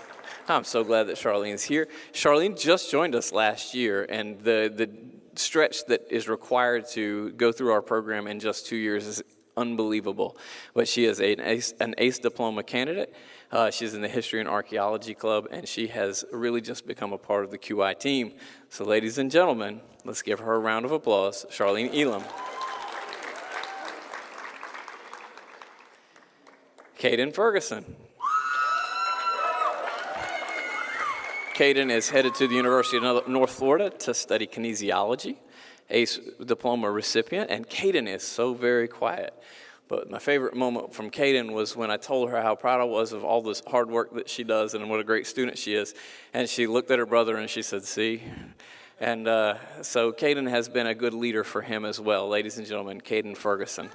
I'm so glad that Charlene's here. Charlene just joined us last year, and the stretch that is required to go through our program in just 2 years is unbelievable. But she is an ACE diploma candidate. She's in the History and Archaeology Club, and she has really just become a part of the QI team. So ladies and gentlemen, let's give her a round of applause, Charlene Elam. Caden Ferguson. Caden is headed to the University of North Florida to study kinesiology, ACE diploma recipient, and Caden is so very quiet. But my favorite moment from Caden was when I told her how proud I was of all this hard work that she does and what a great student she is. And she looked at her brother and she said, see? And so Caden has been a good leader for him as well. Ladies and gentlemen, Caden Ferguson.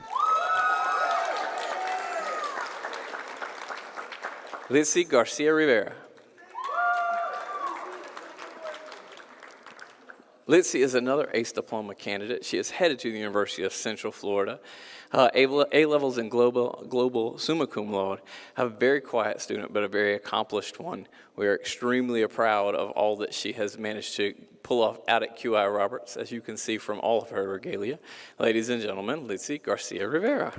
Lizzie Garcia Rivera. Litzy is another ACE diploma candidate. She is headed to the University of Central Florida. A-levels in global summa cum laude. A very quiet student, but a very accomplished one. We are extremely proud of all that she has managed to pull off out at QI Roberts, as you can see from all of her regalia. Ladies and gentlemen, Litzy Garcia Rivera.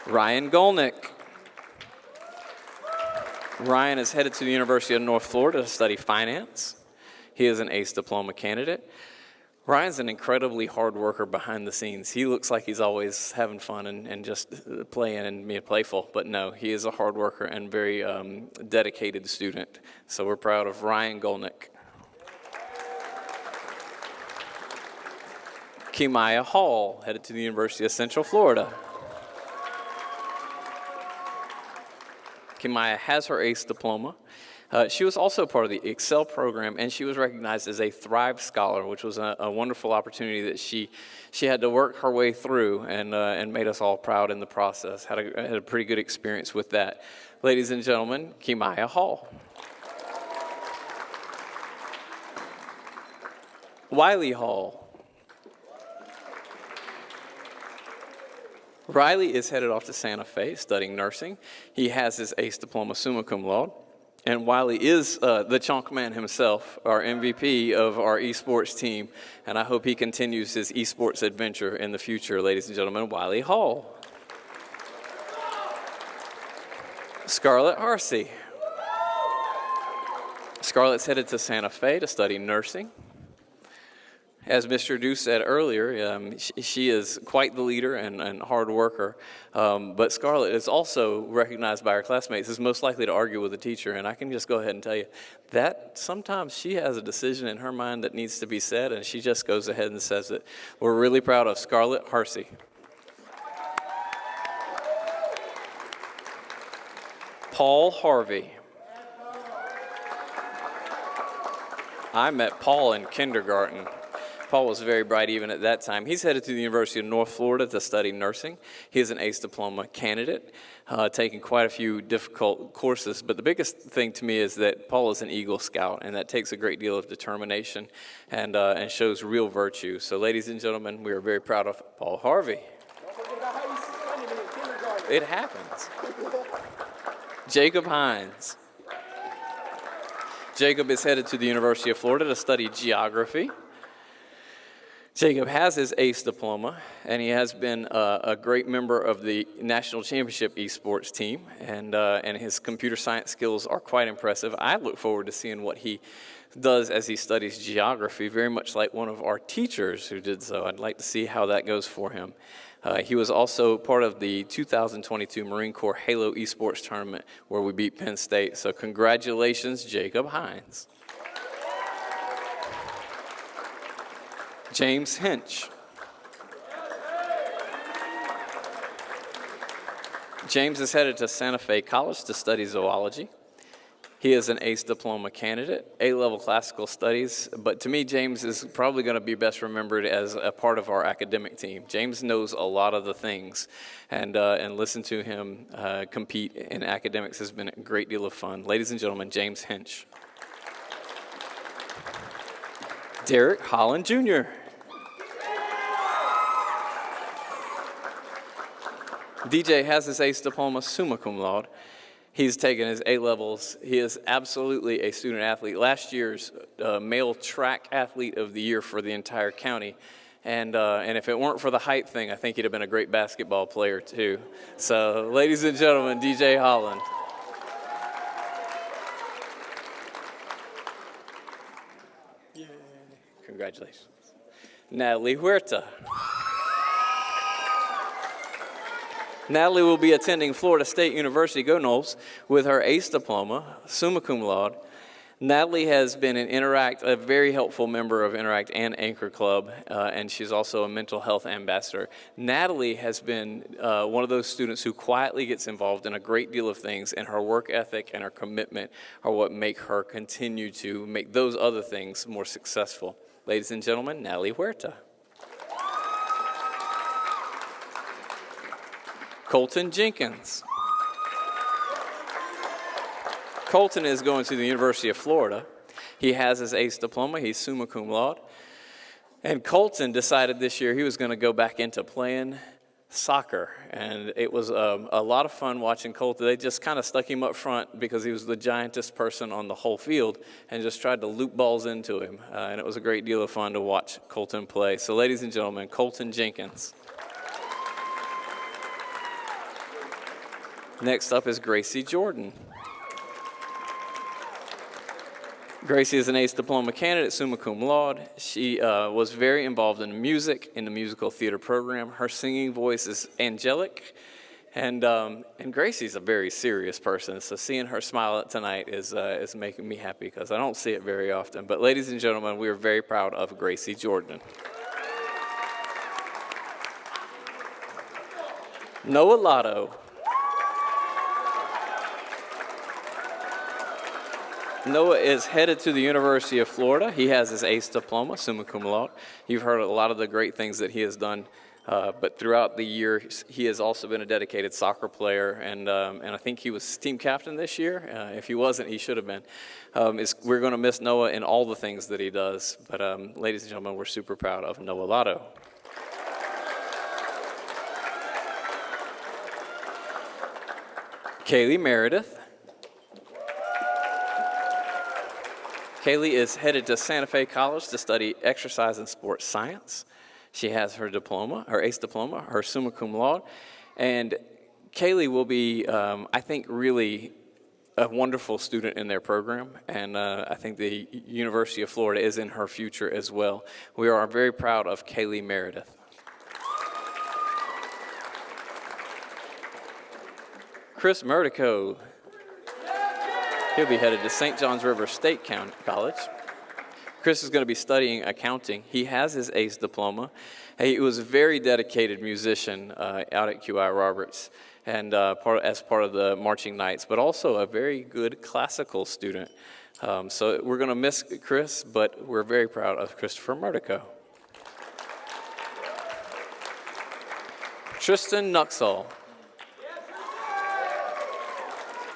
Ryan Golnick. Ryan is headed to the University of North Florida to study finance. He is an ACE diploma candidate. Ryan's an incredibly hard worker behind the scenes. He looks like he's always having fun and just playing and being playful, but no, he is a hard worker and very dedicated student. So we're proud of Ryan Golnick. Kimaya Hall, headed to the University of Central Florida. Kimaya has her ACE diploma. She was also part of the Excel program, and she was recognized as a Thrive Scholar, which was a wonderful opportunity that she had to work her way through and made us all proud in the process. Had a pretty good experience with that. Ladies and gentlemen, Kimaya Hall. Wiley Hall. Riley is headed off to Santa Fe studying nursing. He has his ACE diploma summa cum laude. And Wiley is the chunk man himself, our MVP of our esports team. And I hope he continues his esports adventure in the future, ladies and gentlemen. Wiley Hall. Scarlett Harsey. Scarlett's headed to Santa Fe to study nursing. As Mr. Dew said earlier, she is quite the leader and hard worker, but Scarlett is also recognized by her classmates as most likely to argue with a teacher, and I can just go ahead and tell you that sometimes she has a decision in her mind that needs to be said, and she just goes ahead and says it. We're really proud of Scarlett Harsey. Paul Harvey. I met Paul in kindergarten. Paul was very bright even at that time. He's headed to the University of North Florida to study nursing. He is an ACE diploma candidate, taking quite a few difficult courses. But the biggest thing to me is that Paul is an Eagle Scout, and that takes a great deal of determination and shows real virtue. So ladies and gentlemen, we are very proud of Paul Harvey. It happens. Jacob Hines. Jacob is headed to the University of Florida to study geography. Jacob has his ACE diploma, and he has been a great member of the National Championship esports team, and his computer science skills are quite impressive. I look forward to seeing what he does as he studies geography, very much like one of our teachers who did so. I'd like to see how that goes for him. He was also part of the 2022 Marine Corps Halo esports tournament where we beat Penn State. So congratulations, Jacob Hines. James Hinch. James is headed to Santa Fe College to study zoology. He is an ACE diploma candidate, A-level classical studies, but to me, James is probably going to be best remembered as a part of our academic team. James knows a lot of the things, and listen to him compete in academics has been a great deal of fun. Ladies and gentlemen, James Hinch. Derek Holland Jr. DJ has his ACE diploma summa cum laude. He's taken his A-levels. He is absolutely a student athlete. Last year's male track athlete of the year for the entire county. And if it weren't for the height thing, I think he'd have been a great basketball player too. So, ladies and gentlemen, DJ Holland. Yay. Congratulations. Natalie Huerta. Natalie will be attending Florida State University, go Noles, with her ACE diploma, summa cum laude. Natalie has been a very helpful member of Interact and Anchor Club, and she's also a mental health ambassador. Natalie has been one of those students who quietly gets involved in a great deal of things, and her work ethic and her commitment are what make her continue to make those other things more successful. Ladies and gentlemen, Natalie Huerta. Colton Jenkins. Colton is going to the University of Florida. He has his ACE diploma. He's summa cum laude. And Colton decided this year he was going to go back into playing soccer. And it was a lot of fun watching Colton. They just kind of stuck him up front because he was the giantest person on the whole field and just tried to loop balls into him. And it was a great deal of fun to watch Colton play. So ladies and gentlemen, Colton Jenkins. Next up is Gracie Jordan. Gracie is an ACE diploma candidate, summa cum laude. She was very involved in music, in the musical theater program. Her singing voice is angelic, and Gracie's a very serious person. So seeing her smile tonight is making me happy because I don't see it very often. But ladies and gentlemen, we are very proud of Gracie Jordan. Noah Lotto. Noah is headed to the University of Florida. He has his ACE diploma, summa cum laude. You've heard a lot of the great things that he has done, but throughout the year, he has also been a dedicated soccer player, and I think he was team captain this year. If he wasn't, he should have been. We're going to miss Noah in all the things that he does, but ladies and gentlemen, we're super proud of Noah Lotto. Kaylee Meredith. Kaylee is headed to Santa Fe College to study exercise and sports science. She has her diploma, her ACE diploma, her summa cum laude, and Kaylee will be, I think, really a wonderful student in their program, and I think the University of Florida is in her future as well. We are very proud of Kaylee Meredith. Chris Murdico. He'll be headed to St. John's River State College. Chris is going to be studying accounting. He has his ACE diploma. He was a very dedicated musician out at QI Roberts and as part of the marching nights, but also a very good classical student. So we're going to miss Chris, but we're very proud of Christopher Murdico. Tristan Nuxall.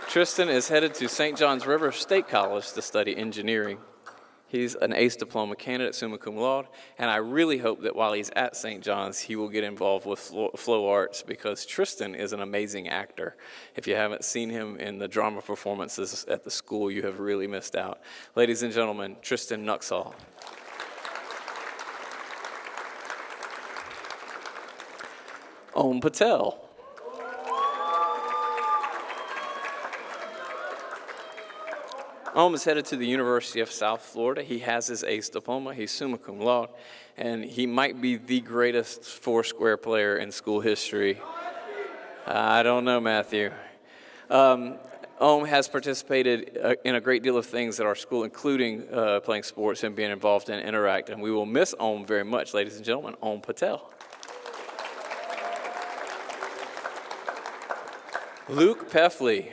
Tristan is headed to St. John's River State College to study engineering. He's an ACE diploma candidate, summa cum laude, and I really hope that while he's at St. John's, he will get involved with Flow Arts because Tristan is an amazing actor. If you haven't seen him in the drama performances at the school, you have really missed out. Ladies and gentlemen, Tristan Nuxall. Om Patel. Om is headed to the University of South Florida. He has his ACE diploma. He's summa cum laude, and he might be the greatest four-square player in school history. I don't know, Matthew. Om has participated in a great deal of things at our school, including playing sports and being involved in Interact, and we will miss Om very much, ladies and gentlemen. Om Patel. Luke Peffley.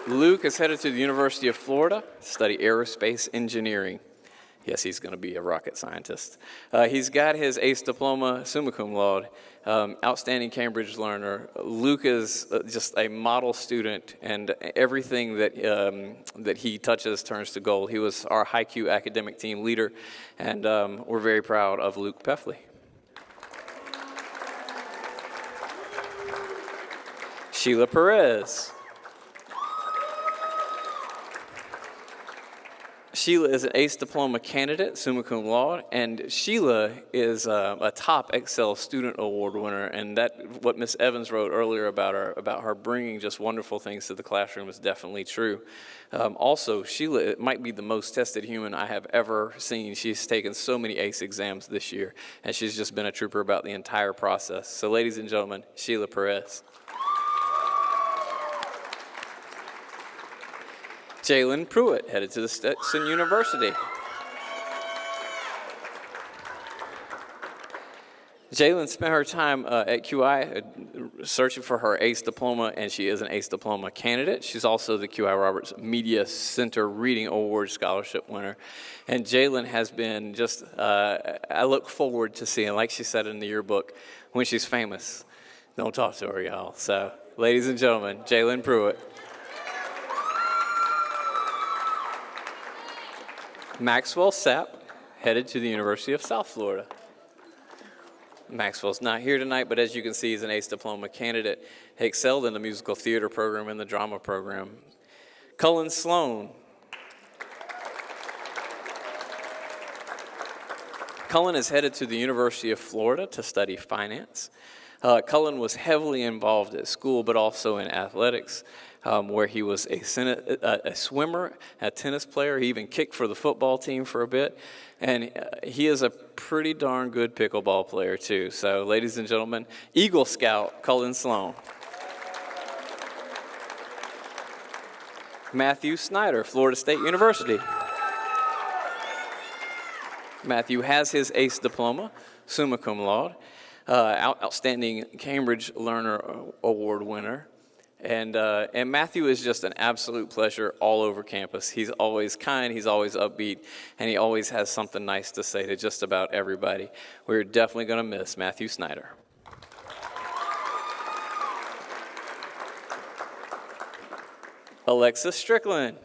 Luke is headed to the University of Florida to study aerospace engineering. Yes, he's going to be a rocket scientist. He's got his ACE diploma, summa cum laude, outstanding Cambridge learner. Luke is just a model student, and everything that he touches turns to gold. He was our HiQ academic team leader, and we're very proud of Luke Peffley. Sheila Perez. Sheila is an ACE diploma candidate, summa cum laude, and Sheila is a top Excel Student Award winner, and what Ms. Evans wrote earlier about her bringing just wonderful things to the classroom is definitely true. Also, Sheila might be the most tested human I have ever seen. She's taken so many ACE exams this year, and she's just been a trooper about the entire process. So ladies and gentlemen, Sheila Perez. Jalen Pruitt, headed to the Stetson University. Jalen spent her time at QI searching for her ACE diploma, and she is an ACE diploma candidate. She's also the QI Roberts Media Center Reading Award Scholarship winner. And Jalen has been just, I look forward to seeing, like she said in the yearbook, when she's famous. Don't talk to her, y'all. So, ladies and gentlemen, Jalen Pruitt. Maxwell Sapp, headed to the University of South Florida. Maxwell's not here tonight, but as you can see, he's an ACE diploma candidate. He excelled in the musical theater program and the drama program. Cullen Sloan. Cullen is headed to the University of Florida to study finance. Cullen was heavily involved at school, but also in athletics, where he was a swimmer, a tennis player. He even kicked for the football team for a bit. And he is a pretty darn good pickleball player, too. So, ladies and gentlemen, Eagle Scout Cullen Sloan. Matthew Snyder, Florida State University. Matthew has his ACE diploma, summa cum laude, outstanding Cambridge Learner Award winner. And Matthew is just an absolute pleasure all over campus. He's always kind, he's always upbeat, and he always has something nice to say to just about everybody. We're definitely going to miss Matthew Snyder. Alexis Strickland.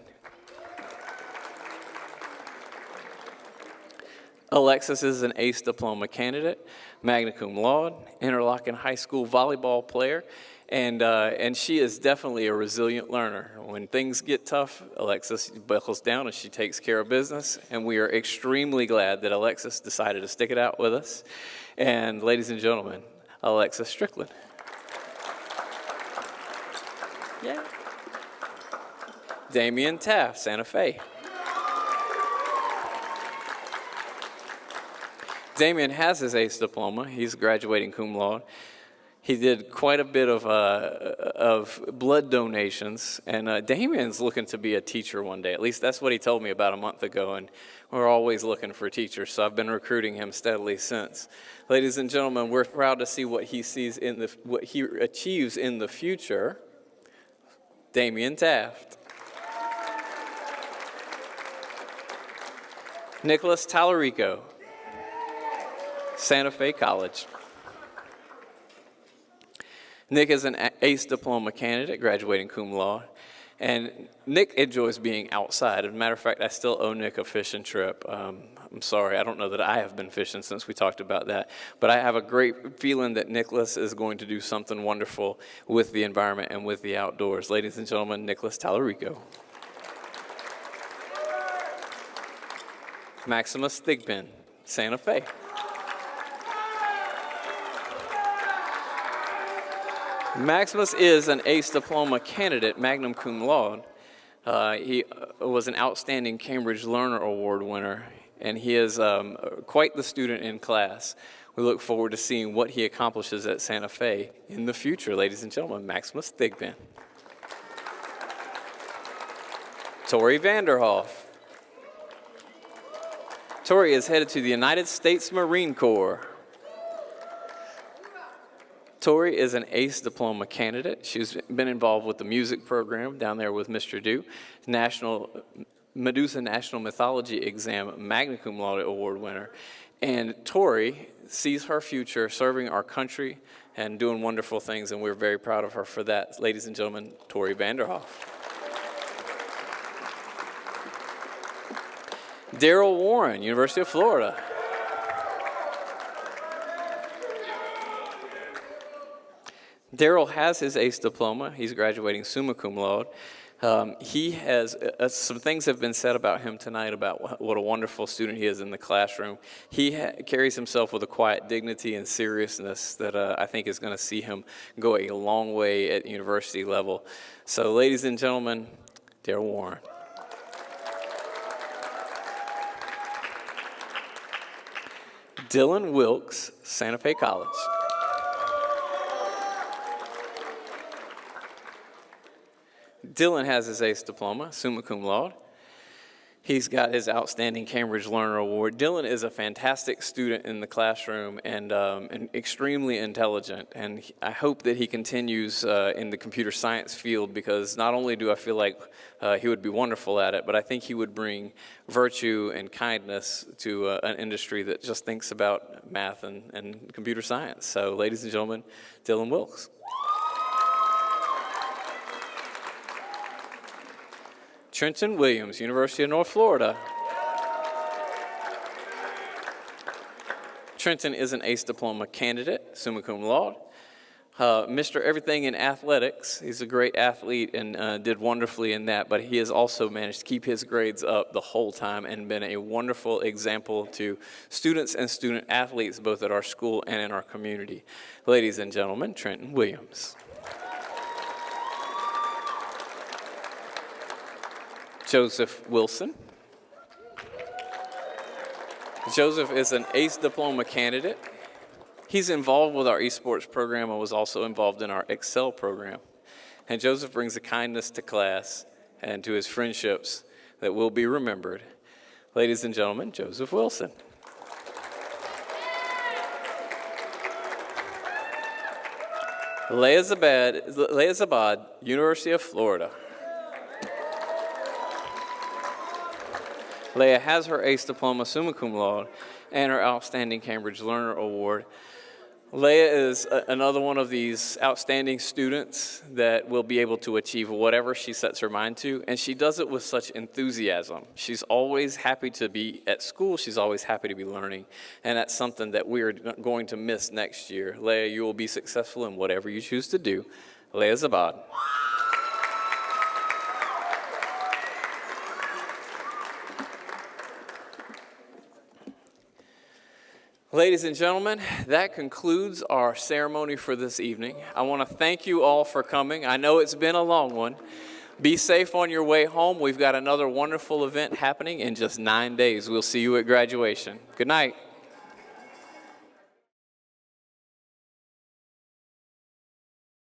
Alexis is an ACE diploma candidate, magna cum laude, Interlochen High School volleyball player, and she is definitely a resilient learner. When things get tough, Alexis buckles down and she takes care of business, and we are extremely glad that Alexis decided to stick it out with us. And ladies and gentlemen, Alexis Strickland. Yeah. Damian Taft, Santa Fe. Damian has his ACE diploma. He's graduating cum laude. He did quite a bit of blood donations, and Damian's looking to be a teacher one day. At least that's what he told me about a month ago, and we're always looking for teachers, so I've been recruiting him steadily since. Ladies and gentlemen, we're proud to see what he achieves in the future. Damian Taft. Nicholas Tallarico, Santa Fe College. Nick is an ACE diploma candidate, graduating cum laude, and Nick enjoys being outside. As a matter of fact, I still owe Nick a fishing trip. I'm sorry, I don't know that I have been fishing since we talked about that, but I have a great feeling that Nicholas is going to do something wonderful with the environment and with the outdoors. Ladies and gentlemen, Nicholas Tallarico. Maximus Thigpen, Santa Fe. Maximus is an ACE diploma candidate, magna cum laude. He was an outstanding Cambridge Learner Award winner, and he is quite the student in class. We look forward to seeing what he accomplishes at Santa Fe in the future, ladies and gentlemen. Maximus Thigpen. Tori Vanderhoff. Tori is headed to the United States Marine Corps. Tori is an ACE diploma candidate. She's been involved with the music program down there with Mr. Dew, Medusa National Mythology Exam Magna Cum Laude Award winner. And Tori sees her future serving our country and doing wonderful things, and we're very proud of her for that. Ladies and gentlemen, Tori Vanderhoff. Daryl Warren, University of Florida. Daryl has his ACE diploma. He's graduating summa cum laude. He has, some things have been said about him tonight about what a wonderful student he is in the classroom. He carries himself with a quiet dignity and seriousness that I think is going to see him go a long way at university level. So, ladies and gentlemen, Daryl Warren. Dylan Wilkes, Santa Fe College. Dylan has his ACE diploma, summa cum laude. He's got his Outstanding Cambridge Learner Award. Dylan is a fantastic student in the classroom and extremely intelligent. And I hope that he continues in the computer science field, because not only do I feel like he would be wonderful at it, but I think he would bring virtue and kindness to an industry that just thinks about math and computer science. So, ladies and gentlemen, Dylan Wilkes. Trenton Williams, University of North Florida. Trenton is an ACE diploma candidate, summa cum laude. Mr. Everything in athletics. He's a great athlete and did wonderfully in that, but he has also managed to keep his grades up the whole time and been a wonderful example to students and student athletes, both at our school and in our community. Ladies and gentlemen, Trenton Williams. Joseph Wilson. Joseph is an ACE diploma candidate. He's involved with our esports program and was also involved in our Excel program. And Joseph brings a kindness to class and to his friendships that will be remembered. Ladies and gentlemen, Joseph Wilson. Leah Zabad, University of Florida. Leah has her ACE diploma, summa cum laude, and her Outstanding Cambridge Learner Award. Leah is another one of these outstanding students that will be able to achieve whatever she sets her mind to, and she does it with such enthusiasm. She's always happy to be at school. She's always happy to be learning, and that's something that we are going to miss next year. Leah, you will be successful in whatever you choose to do. Leah Zabad. Ladies and gentlemen, that concludes our ceremony for this evening. I want to thank you all for coming. I know it's been a long one. Be safe on your way home. We've got another wonderful event happening in just 9 days. We'll see you at graduation. Good night.